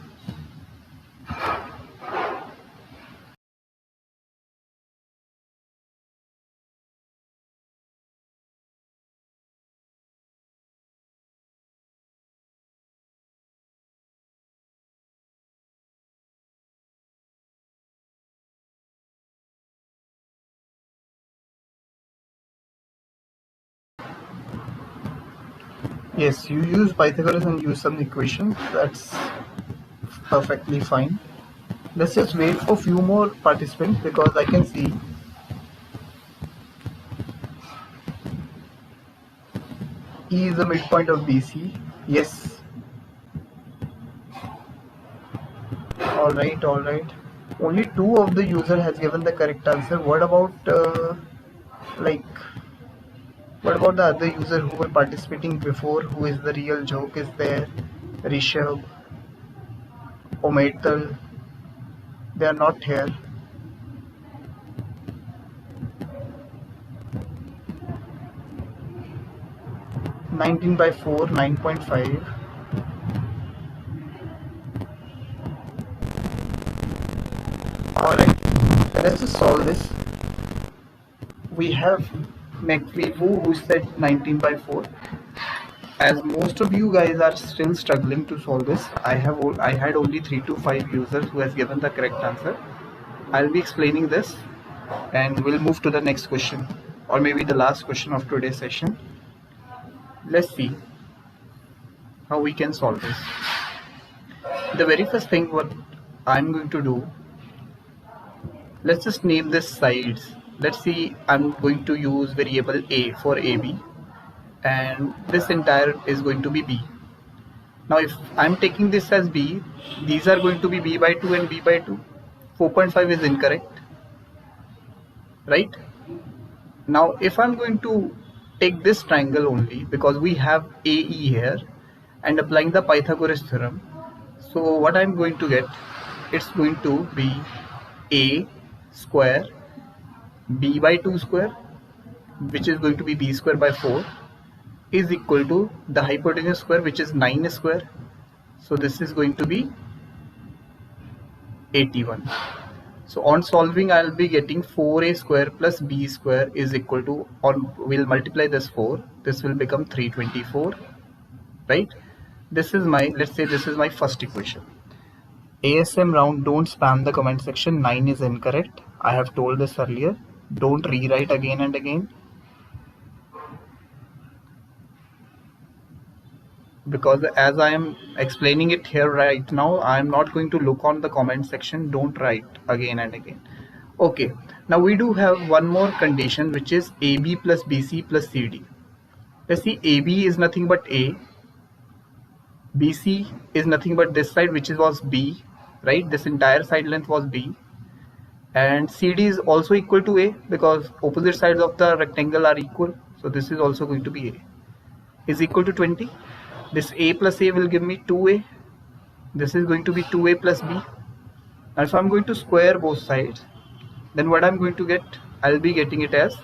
Yes, you use Pythagoras and use some equations. That's perfectly fine. Let's just wait for few more participants because I can see E is the midpoint of BC. Yes. All right, all right. Only two of the user has given the correct answer. What about like what about the other user who were participating before? Who is the real joke? Is there Rishabh, Ometal? They are not here. 19 by 4, 9.5. Alright, let's just solve this. We have McVivo who said 19 by 4. As most of you guys are still struggling to solve this, I had only 3 to 5 users who has given the correct answer. I'll be explaining this and we'll move to the next question, or maybe the last question of today's session. Let's see how we can solve this. The very first thing what I'm going to do, let's just name this sides. Let's see, I'm going to use variable a for AB and this entire is going to be B. Now if I'm taking this as B, these are going to be B by 2 and B by 2. 4.5 is incorrect, right? Now if I'm going to take this triangle only, because we have AE here, and applying the Pythagoras theorem, so what I'm going to get, it's going to be A square b by 2 square, which is going to be b square by 4, is equal to the hypotenuse square, which is 9 square. So this is going to be 81. So on solving, I'll be getting 4a square plus b square is equal to, we'll multiply this 4, this will become 324, right? This is my, let's say this is my first equation. ASM round, don't spam the comment section. 9 is incorrect. I have told this earlier. Don't rewrite again and again, because as I am explaining it here right now, I am not going to look on the comment section. Don't write again and again. Okay, now we do have one more condition, which is AB plus BC plus CD. Let's see, AB is nothing but A, BC is nothing but this side, which was B, right? This entire side length was B, and CD is also equal to A because opposite sides of the rectangle are equal. So this is also going to be A, is equal to 20. This A plus A will give me 2A. This is going to be 2A plus B. Now if I'm going to square both sides, then what I'm going to get, I'll be getting it as,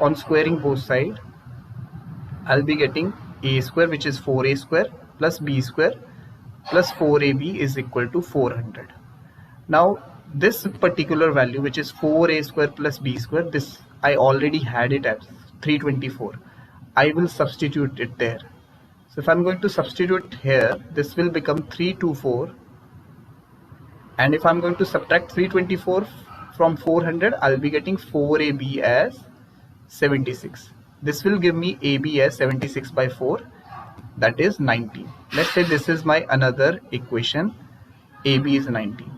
on squaring both sides, I'll be getting A square, which is 4A square, plus B square plus 4AB is equal to 400. Now this particular value, which is 4A square plus B square, this I already had it at 324. I will substitute it there. So if I'm going to substitute here, this will become 324, and if I'm going to subtract 324 from 400, I'll be getting 4AB as 76. This will give me AB as 76 by 4, that is 19. Let's say this is my another equation, AB is 19.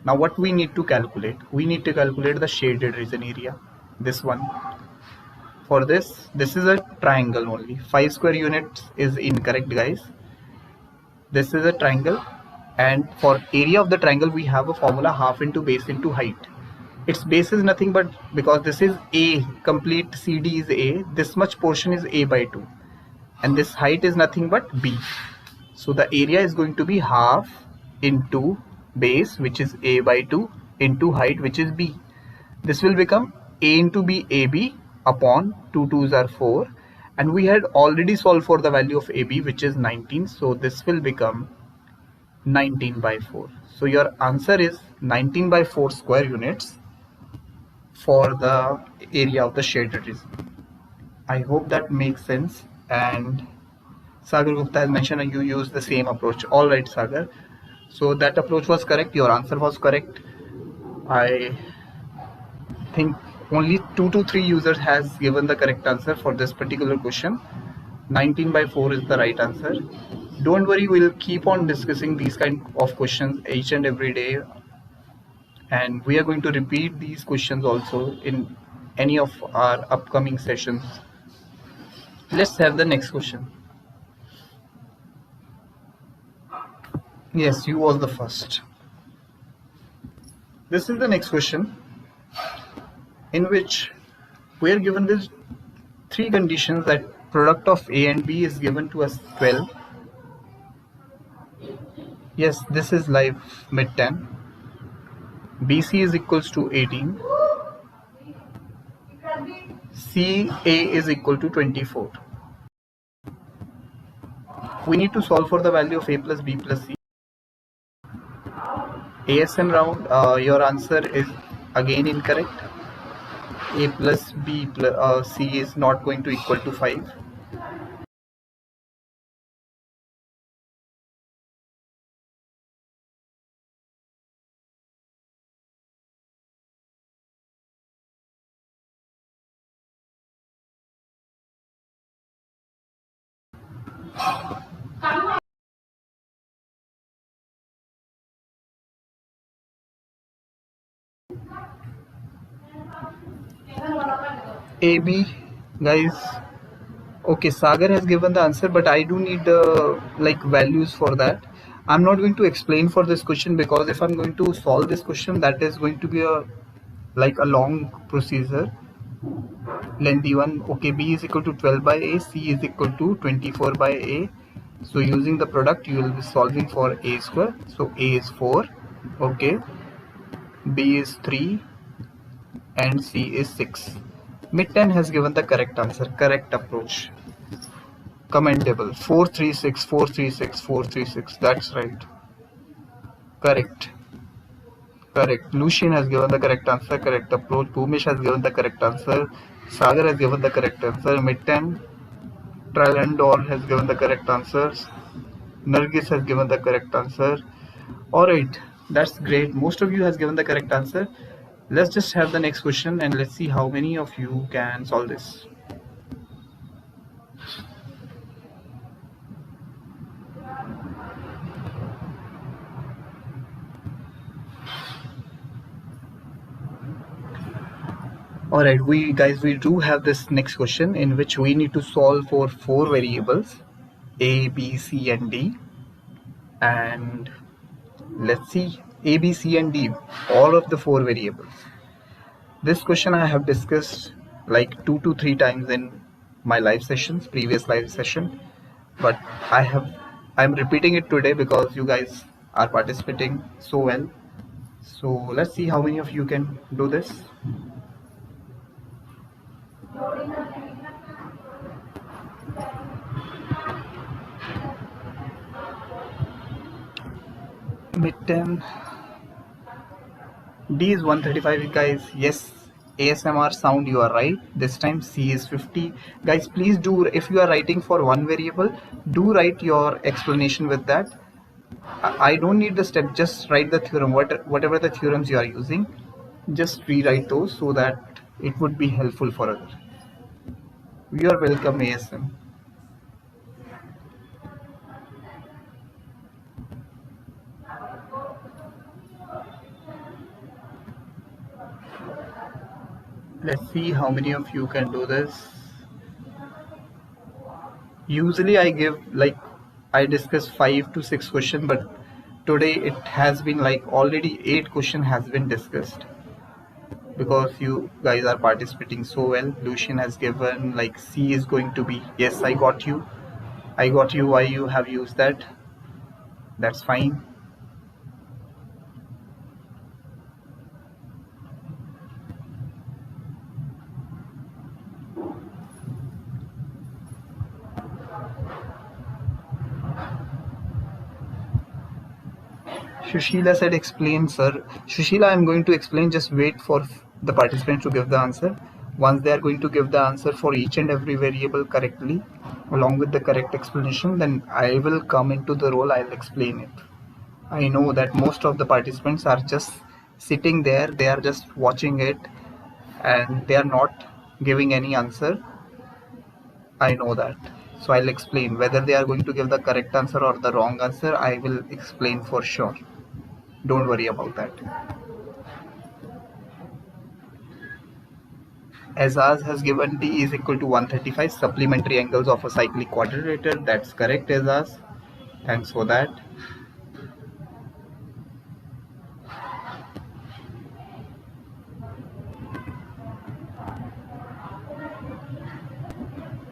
Now what we need to calculate? We need to calculate the shaded region area, this one. For this is a triangle only. 5 square units is incorrect, guys. This is a triangle, and for area of the triangle we have a formula, half into base into height. Its base is nothing but, because this is A, complete CD is A, this much portion is A by 2, and this height is nothing but B. So the area is going to be half into base, which is A by 2, into height, which is B. This will become A into B, AB, upon 2 2s are 4, and we had already solved for the value of AB, which is 19. So this will become 19 by 4. So your answer is 19 by 4 square units for the area of the shaded region. I hope that makes sense. And Sagar Gupta has mentioned you use the same approach. All right, Sagar. So that approach was correct. Your answer was correct. I think only 2 to 3 users has given the correct answer for this particular question. 19 by 4 is the right answer. Don't worry, we'll keep on discussing these kind of questions each and every day, and we are going to repeat these questions also in any of our upcoming sessions. Let's have the next question. Yes, you was the first. This is the next question, in which we are given these 3 conditions, that product of A and B is given to us 12. Yes, this is live mid-10. BC is equals to 18. CA is equal to 24. We need to solve for the value of A plus B plus C. ASM round, your answer is again incorrect. A plus B plus C is not going to equal to 5. AB, guys. Okay, Sagar has given the answer, but I do need like values for that. I'm not going to explain for this question, because if I'm going to solve this question, that is going to be a long procedure, lengthy one. Okay, B is equal to 12 by A, C is equal to 24 by A. So using the product, you will be solving for A square. So A is 4, okay, B is 3, and C is 6. Mid 10 has given the correct answer, correct approach. Commendable. 436, 436, 436. That's right. Correct. Correct. Lucian has given the correct answer, correct approach. Bhumish has given the correct answer. Sagar has given the correct answer. Mid 10. Trilandor has given the correct answers. Nargis has given the correct answer. Alright, that's great. Most of you has given the correct answer. Let's just have the next question and let's see how many of you can solve this. Alright, we do have this next question in which we need to solve for 4 variables A, B, C and D. And let's see A, B, C and D, all of the 4 variables. This question I have discussed like 2 to 3 times in my live sessions, previous live session, but I'm repeating it today because you guys are participating so well. So let's see how many of you can do this. Mid-10. D is 135, guys. Yes, ASMR sound, you are right. This time C is 50. Guys, please do, if you are writing for one variable, do write your explanation with that. I don't need the step, just write the theorem, whatever the theorems you are using, just rewrite those so that it would be helpful for others. You are welcome, ASM. Let's see how many of you can do this. Usually I give I discuss 5 to 6 questions, but today it has been like already 8 question has been discussed because you guys are participating so well. Lucian has given like C is going to be, yes, I got you why you have used that. That's fine. Shushila said explain, sir. Shushila, I'm going to explain. Just wait for the participants to give the answer. Once they are going to give the answer for each and every variable correctly, along with the correct explanation, then I will come into the role, I'll explain it. I know that most of the participants are just sitting there, they are just watching it and they are not giving any answer. I know that. So I'll explain whether they are going to give the correct answer or the wrong answer. I will explain for sure. Don't worry about that. Azaz has given D is equal to 135 supplementary angles of a cyclic quadrilateral. That's correct, Azaz. Thanks for that.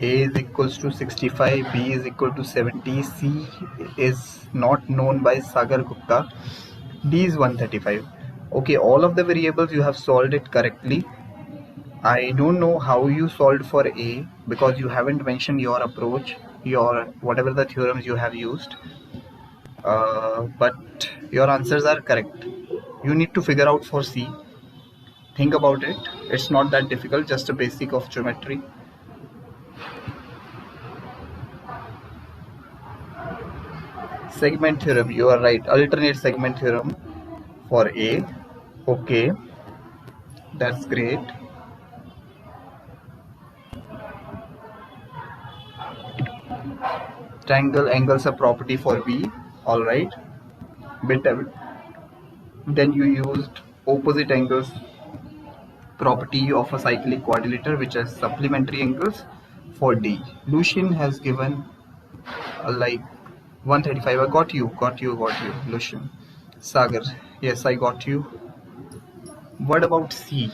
A is equals to 65, B is equal to 70, C is not known by Sagar Gupta, D is 135. Okay, all of the variables you have solved it correctly. I don't know how you solved for A because you haven't mentioned your approach, your whatever the theorems you have used, but your answers are correct. You need to figure out for C. Think about it. It's not that difficult, just a basic of geometry. Segment theorem, you are right. Alternate segment theorem for A. Okay, that's great. Triangle angles a property for B. All right. Then you used opposite angles property of a cyclic quadrilateral, which has supplementary angles for D. Lucian has given like 135. I got you, Lucian. Sagar, yes, I got you. What about C?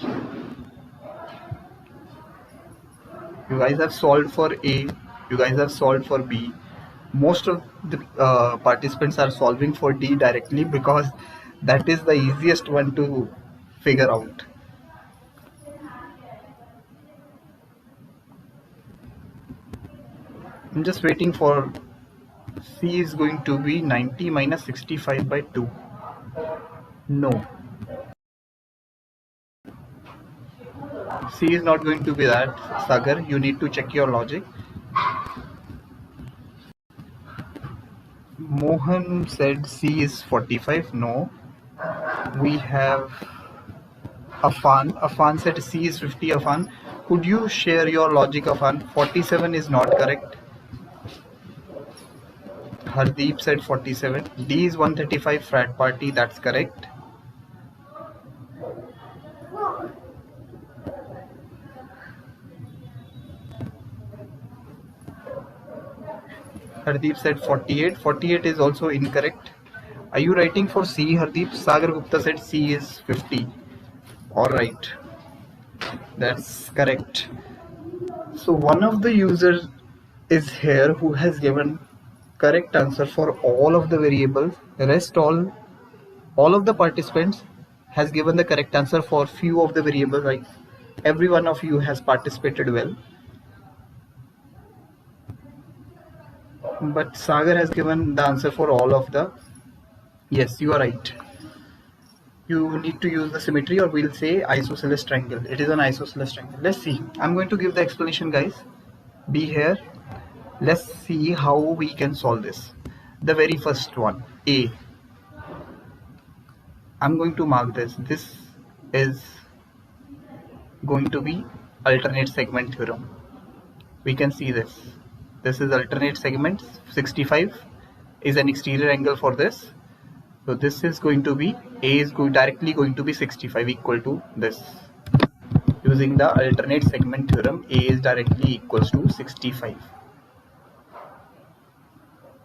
You guys have solved for A, you guys have solved for B. Most of the participants are solving for D directly because that is the easiest one to figure out. I'm just waiting for C is going to be 90 minus 65 by 2. No. C is not going to be that, Sagar. You need to check your logic. Mohan said C is 45. No. We have Afan. Afan said C is 50. Afan, could you share your logic, Afan? 47 is not correct. Hardeep said 47. D is 135 frat party. That's correct. Hardeep said 48. 48 is also incorrect. Are you writing for C, Hardeep? Sagar Gupta said C is 50. Alright. That's correct. So one of the users is here who has given correct answer for all of the variables. The rest all of the participants has given the correct answer for few of the variables. Like every one of you has participated well. But Sagar has given the answer for all of the. Yes, you are right. You need to use the symmetry, or we'll say isosceles triangle. It is an isosceles triangle. Let's see. I'm going to give the explanation, guys. Be here. Let's see how we can solve this. The very first one, A. I'm going to mark this. This is going to be alternate segment theorem. We can see this. This is alternate segment. 65 is an exterior angle for this. So this is going to be, A is directly going to be 65 equal to this. Using the alternate segment theorem, A is directly equals to 65.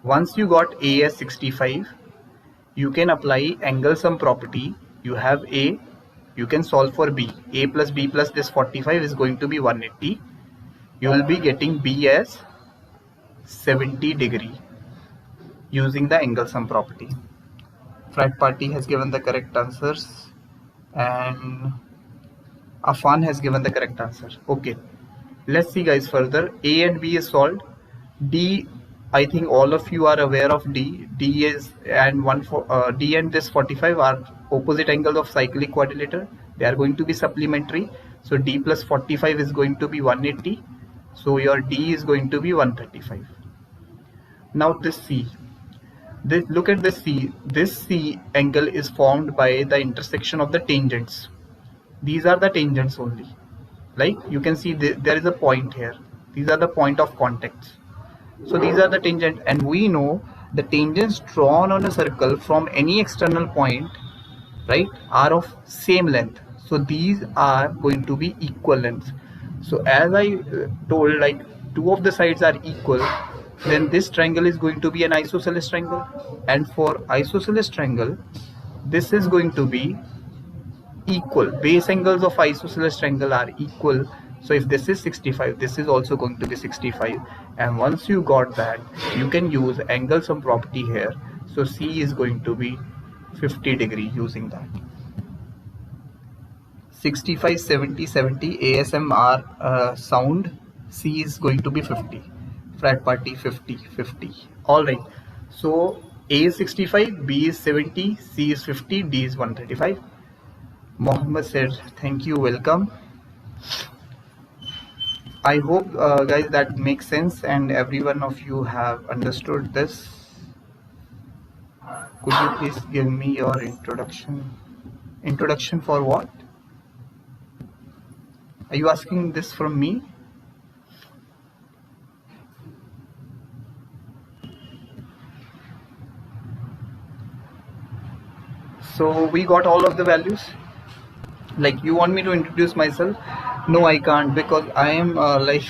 Once you got A as 65, you can apply angle sum property. You have A, you can solve for B. A plus B plus this 45 is going to be 180. You will be getting B as 70 degree using the angle sum property. Frat party has given the correct answers and Afan has given the correct answer. Okay, let's see guys further. A and B is solved. D, I think all of you are aware of D. D is and D and this 45 are opposite angles of cyclic quadrilateral. They are going to be supplementary. So D plus 45 is going to be 180. So your D is going to be 135. Now this C. Look at this C. This C angle is formed by the intersection of the tangents. These are the tangents only. Like you can see there is a point here. These are the point of contacts. So these are the tangents, and we know the tangents drawn on a circle from any external point, right, are of same length. So these are going to be equal lengths. So as I told, like two of the sides are equal, then this triangle is going to be an isosceles triangle, and for isosceles triangle, this is going to be equal. Base angles of isosceles triangle are equal. So if this is 65, this is also going to be 65. And once you got that, you can use angle sum property here. So C is going to be 50 degree using that. 65, 70, 70 ASMR sound. C is going to be 50. Frat party 50, 50. All right. So A is 65, B is 70, C is 50, D is 135. Mohammed said, thank you, welcome. I hope guys that makes sense and every one of you have understood this. Could you please give me your introduction? Introduction for what? Are you asking this from me? So we got all of the values. Like you want me to introduce myself? No, I can't, because I am like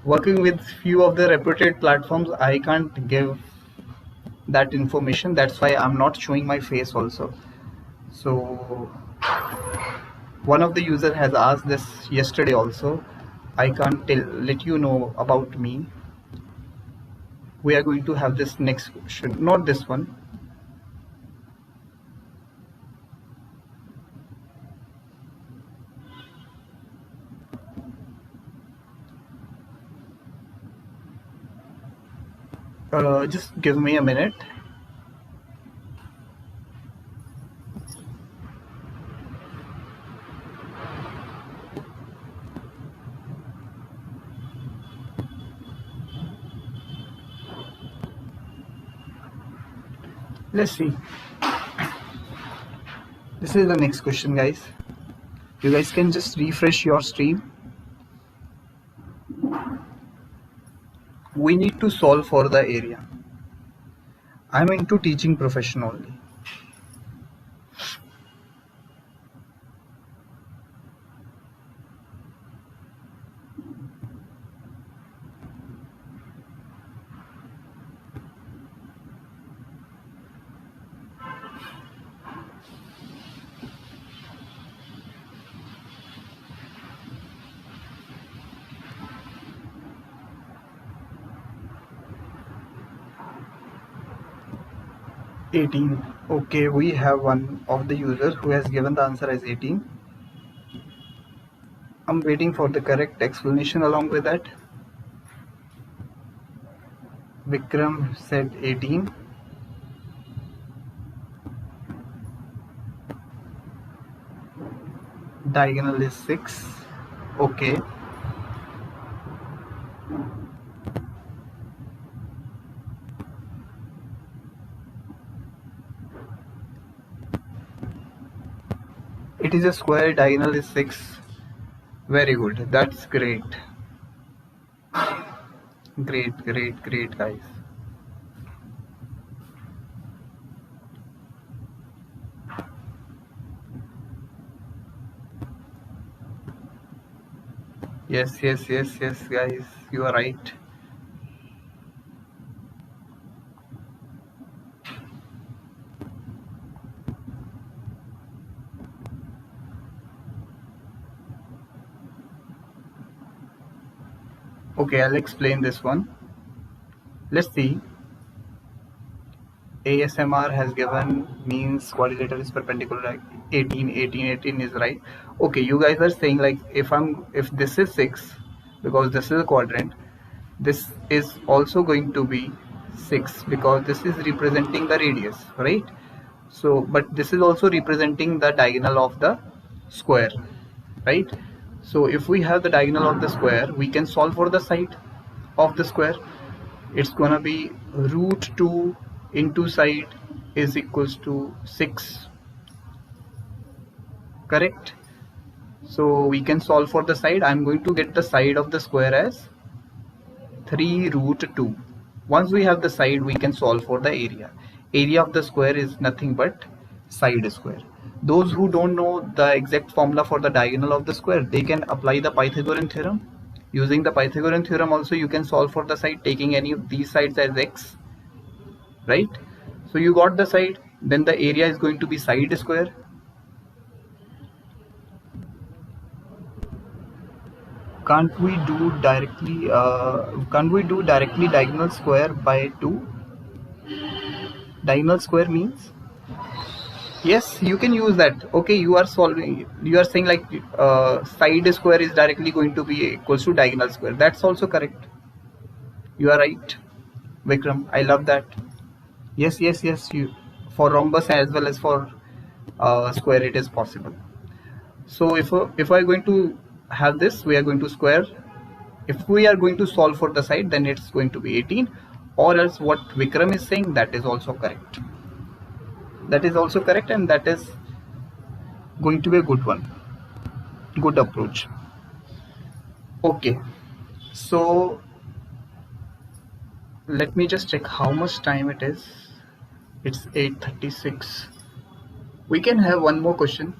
working with few of the reputed platforms. I can't give that information. That's why I'm not showing my face also. So one of the user has asked this yesterday also. I can't let you know about me. We are going to have this next question, not this one. Just give me a minute. Let's see. This is the next question, guys. You guys can just refresh your stream. We need to solve for the area. I'm into teaching profession only. $18. Okay, we have one of the users who has given the answer as 18. I'm waiting for the correct explanation along with that. Vikram said 18. Diagonal is 6. Okay. It is a square, diagonal is 6. Very good. That's great. Great, guys. Yes, guys. You are right. Okay, I'll explain this one. Let's see. ASMR has given means quadrilateral is perpendicular 18 is right. Okay, you guys are saying like if this is 6 because this is a quadrant, this is also going to be 6 because this is representing the radius, right? So but this is also representing the diagonal of the square, right? So if we have the diagonal of the square, we can solve for the side of the square. It's gonna be root 2 into side is equals to 6, correct? So we can solve for the side. I'm going to get the side of the square as 3 root 2. Once we have the side, we can solve for the area. Area of the square is nothing but side square. Those who don't know the exact formula for the diagonal of the square, they can apply the Pythagorean theorem. Using the Pythagorean theorem also, you can solve for the side taking any of these sides as x, right? So you got the side, then the area is going to be side square. Can't we do directly diagonal square by 2? Diagonal square means, yes, you can use that. Okay, you are saying like side square is directly going to be equals to diagonal square. That's also correct. You are right, Vikram. I love that. Yes, you, for rhombus as well as for square it is possible. So if we are going to have this, we are going to square. If we are going to solve for the side, then it's going to be 18, or else what Vikram is saying, that is also correct. That is also correct, and that is going to be a good one, good approach. Okay, so let me just check how much time it is. It's 8:36. We can have one more question.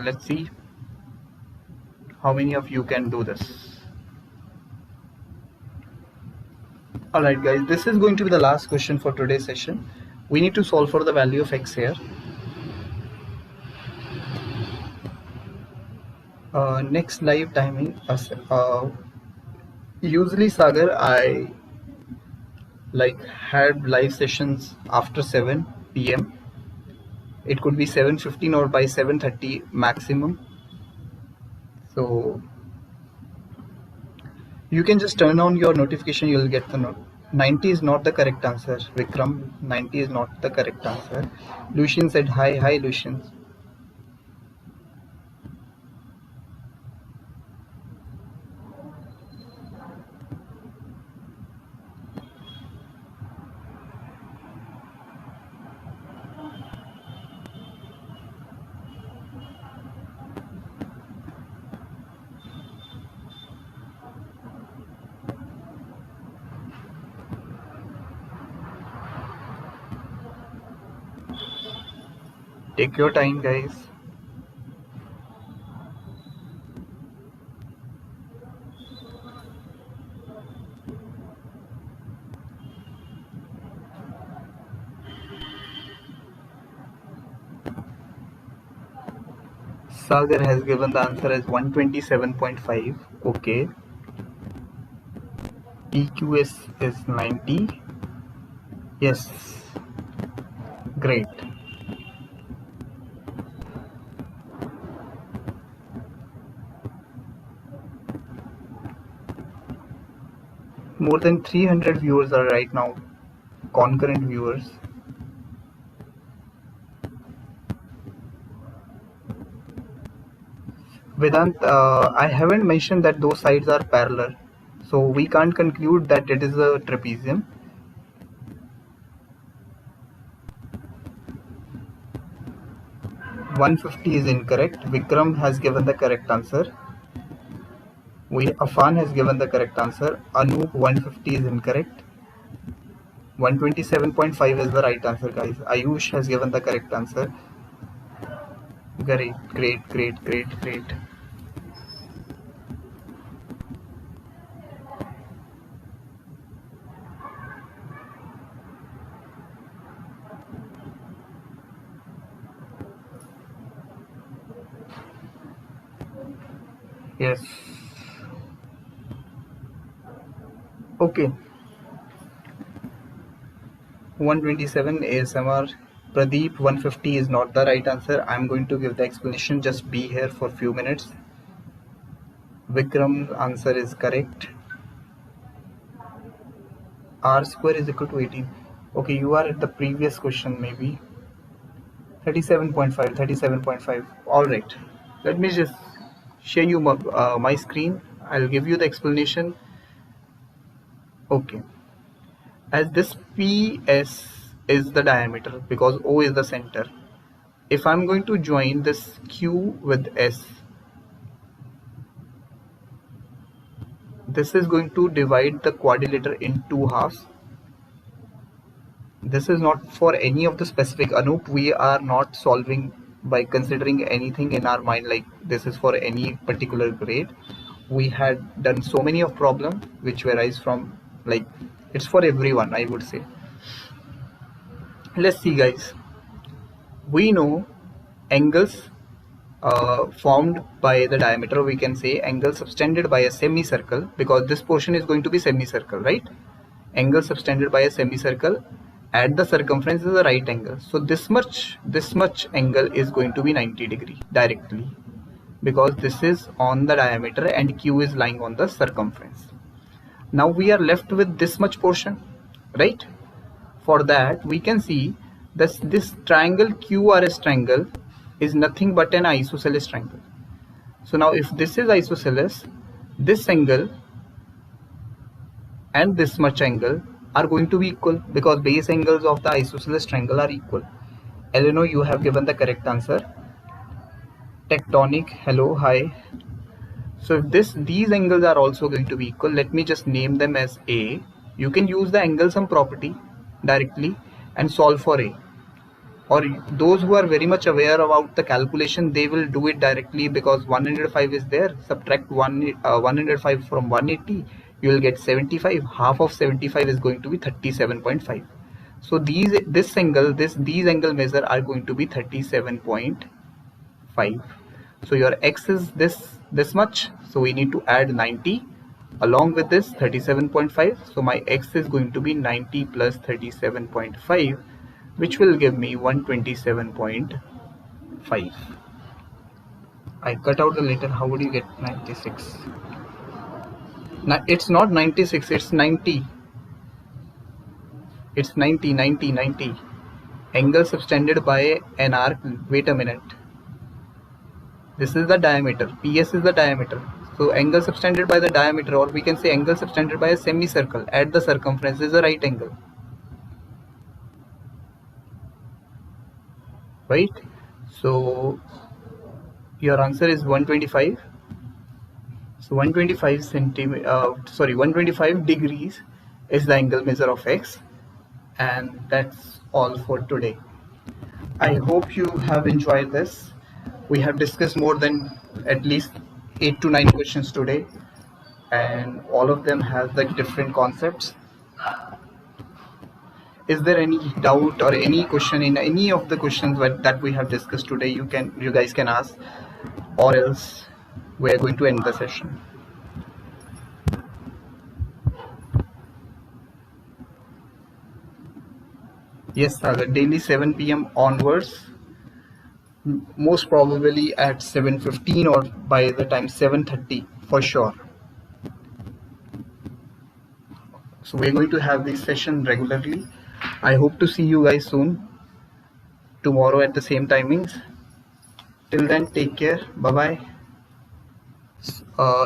Let's see how many of you can do this. Alright guys, this is going to be the last question for today's session. We need to solve for the value of x here. Next live timing, usually Sagar, I like had live sessions after 7 p.m. It could be 7:15 or by 7:30 maximum. So You can just turn on your notification, you'll get the note. 90 is not the correct answer, Vikram. 90 is not the correct answer. Lucian said hi. Hi, Lucian. Take your time, guys. Sagar has given the answer as 127.5. Okay. EQS is 90. Yes. Great. More than 300 viewers are right now concurrent viewers. Vedant, I haven't mentioned that those sides are parallel, so we can't conclude that it is a trapezium. $150 is incorrect. Vikram has given the correct answer. Afan has given the correct answer. Anoop, 150 is incorrect. 127.5 is the right answer, guys. Ayush has given the correct answer. Great, great, great, great, great. Yes. Okay. 127 ASMR. Pradeep, 150 is not the right answer. I'm going to give the explanation. Just be here for a few minutes. Vikram's answer is correct. R square is equal to 18. Okay, you are at the previous question maybe. 37.5, 37.5. All right. Let me just share you my screen. I'll give you the explanation. Okay. As this PS is the diameter because O is the center. If I'm going to join this Q with S, this is going to divide the quadrilateral in two halves. This is not for any of the specific. Anoop, we are not solving by considering anything in our mind like this is for any particular grade. We had done so many of problem which arise from like it's for everyone, I would say. Let's see, guys. We know angles formed by the diameter, we can say angle subtended by a semicircle because this portion is going to be semicircle, right? Angle subtended by a semicircle at the circumference is a right angle. So this much angle is going to be 90° directly because this is on the diameter and Q is lying on the circumference. Now we are left with this much portion, right? For that we can see this triangle QRS triangle is nothing but an isosceles triangle. So now if this is isosceles, this angle and this much angle are going to be equal because base angles of the isosceles triangle are equal. Eleanor, you have given the correct answer. Tectonic, hello, hi. So if these angles are also going to be equal, let me just name them as A. You can use the angle sum property directly and solve for A. Or those who are very much aware about the calculation, they will do it directly because 105 is there. Subtract 105 from 180, you will get 75. Half of 75 is going to be 37.5. So these angle measure are going to be 37.5. So your x is this much, so we need to add 90 along with this 37.5. so my x is going to be 90 plus 37.5, which will give me 127.5. I cut out the letter. How would you get 96? It's not 96, it's 90. It's 90, 90, 90. Angle subtended by an arc. Wait a minute. This is the diameter. PS is the diameter. So angle subtended by the diameter, or we can say angle subtended by a semicircle at the circumference, is a right angle. Right? So your answer is 125. So 125 degrees is the angle measure of X, and that's all for today. I hope you have enjoyed this. We have discussed more than at least 8 to 9 questions today, and all of them have the different concepts. Is there any doubt or any question in any of the questions that we have discussed today? You guys can ask, or else we are going to end the session. Yes, Sagar, daily 7 p.m. onwards, most probably at 7:15 or by the time 7:30 for sure. So we're going to have this session regularly. I hope to see you guys soon, tomorrow at the same timings. Till then, take care. Bye bye.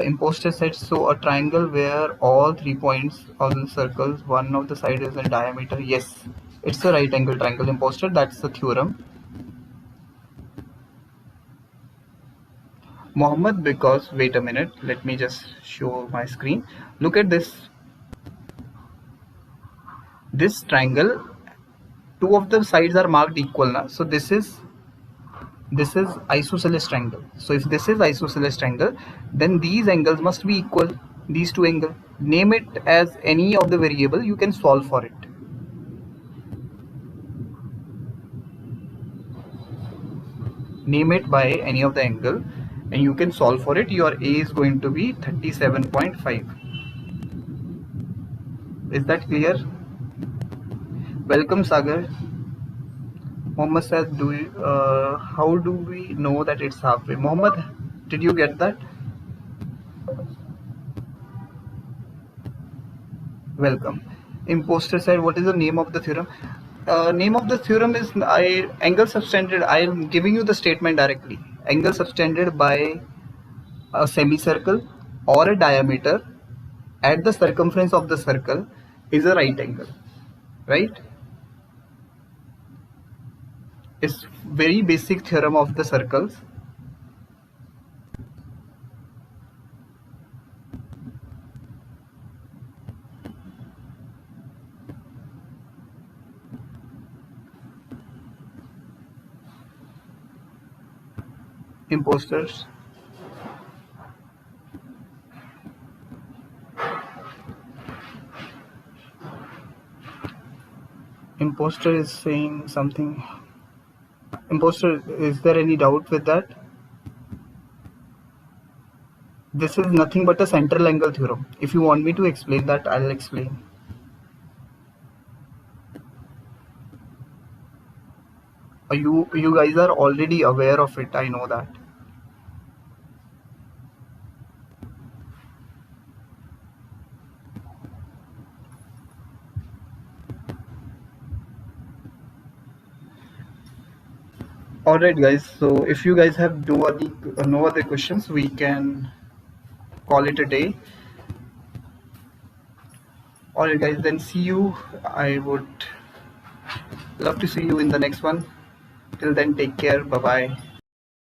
Imposter said, so a triangle where all 3 points of the circles, one of the side is in diameter. Yes, it's a right angle triangle, imposter. That's the theorem. Mohammed, because wait a minute, let me just show my screen. Look at this. This triangle, 2 of the sides are marked equal now. So this is isosceles triangle. So if this is isosceles triangle, then these angles must be equal. These 2 angles. Name it as any of the variable. You can solve for it. Name it by any of the angle, and you can solve for it. Your A is going to be 37.5. Is that clear? Welcome, Sagar. Mohammed says, how do we know that it's halfway? Mohammed, did you get that? Welcome. Imposter said, what is the name of the theorem? Name of the theorem is angle subtended. I am giving you the statement directly. Angle subtended by a semicircle or a diameter at the circumference of the circle is a right angle, right? It's very basic theorem of the circles. Imposters. Imposter is saying something. Imposter, is there any doubt with that? This is nothing but a central angle theorem. If you want me to explain that, I'll explain. You guys are already aware of it, I know that. Alright guys, so if you guys have no other questions, we can call it a day. Alright guys, then see you. I would love to see you in the next one. Till then, take care. Bye bye.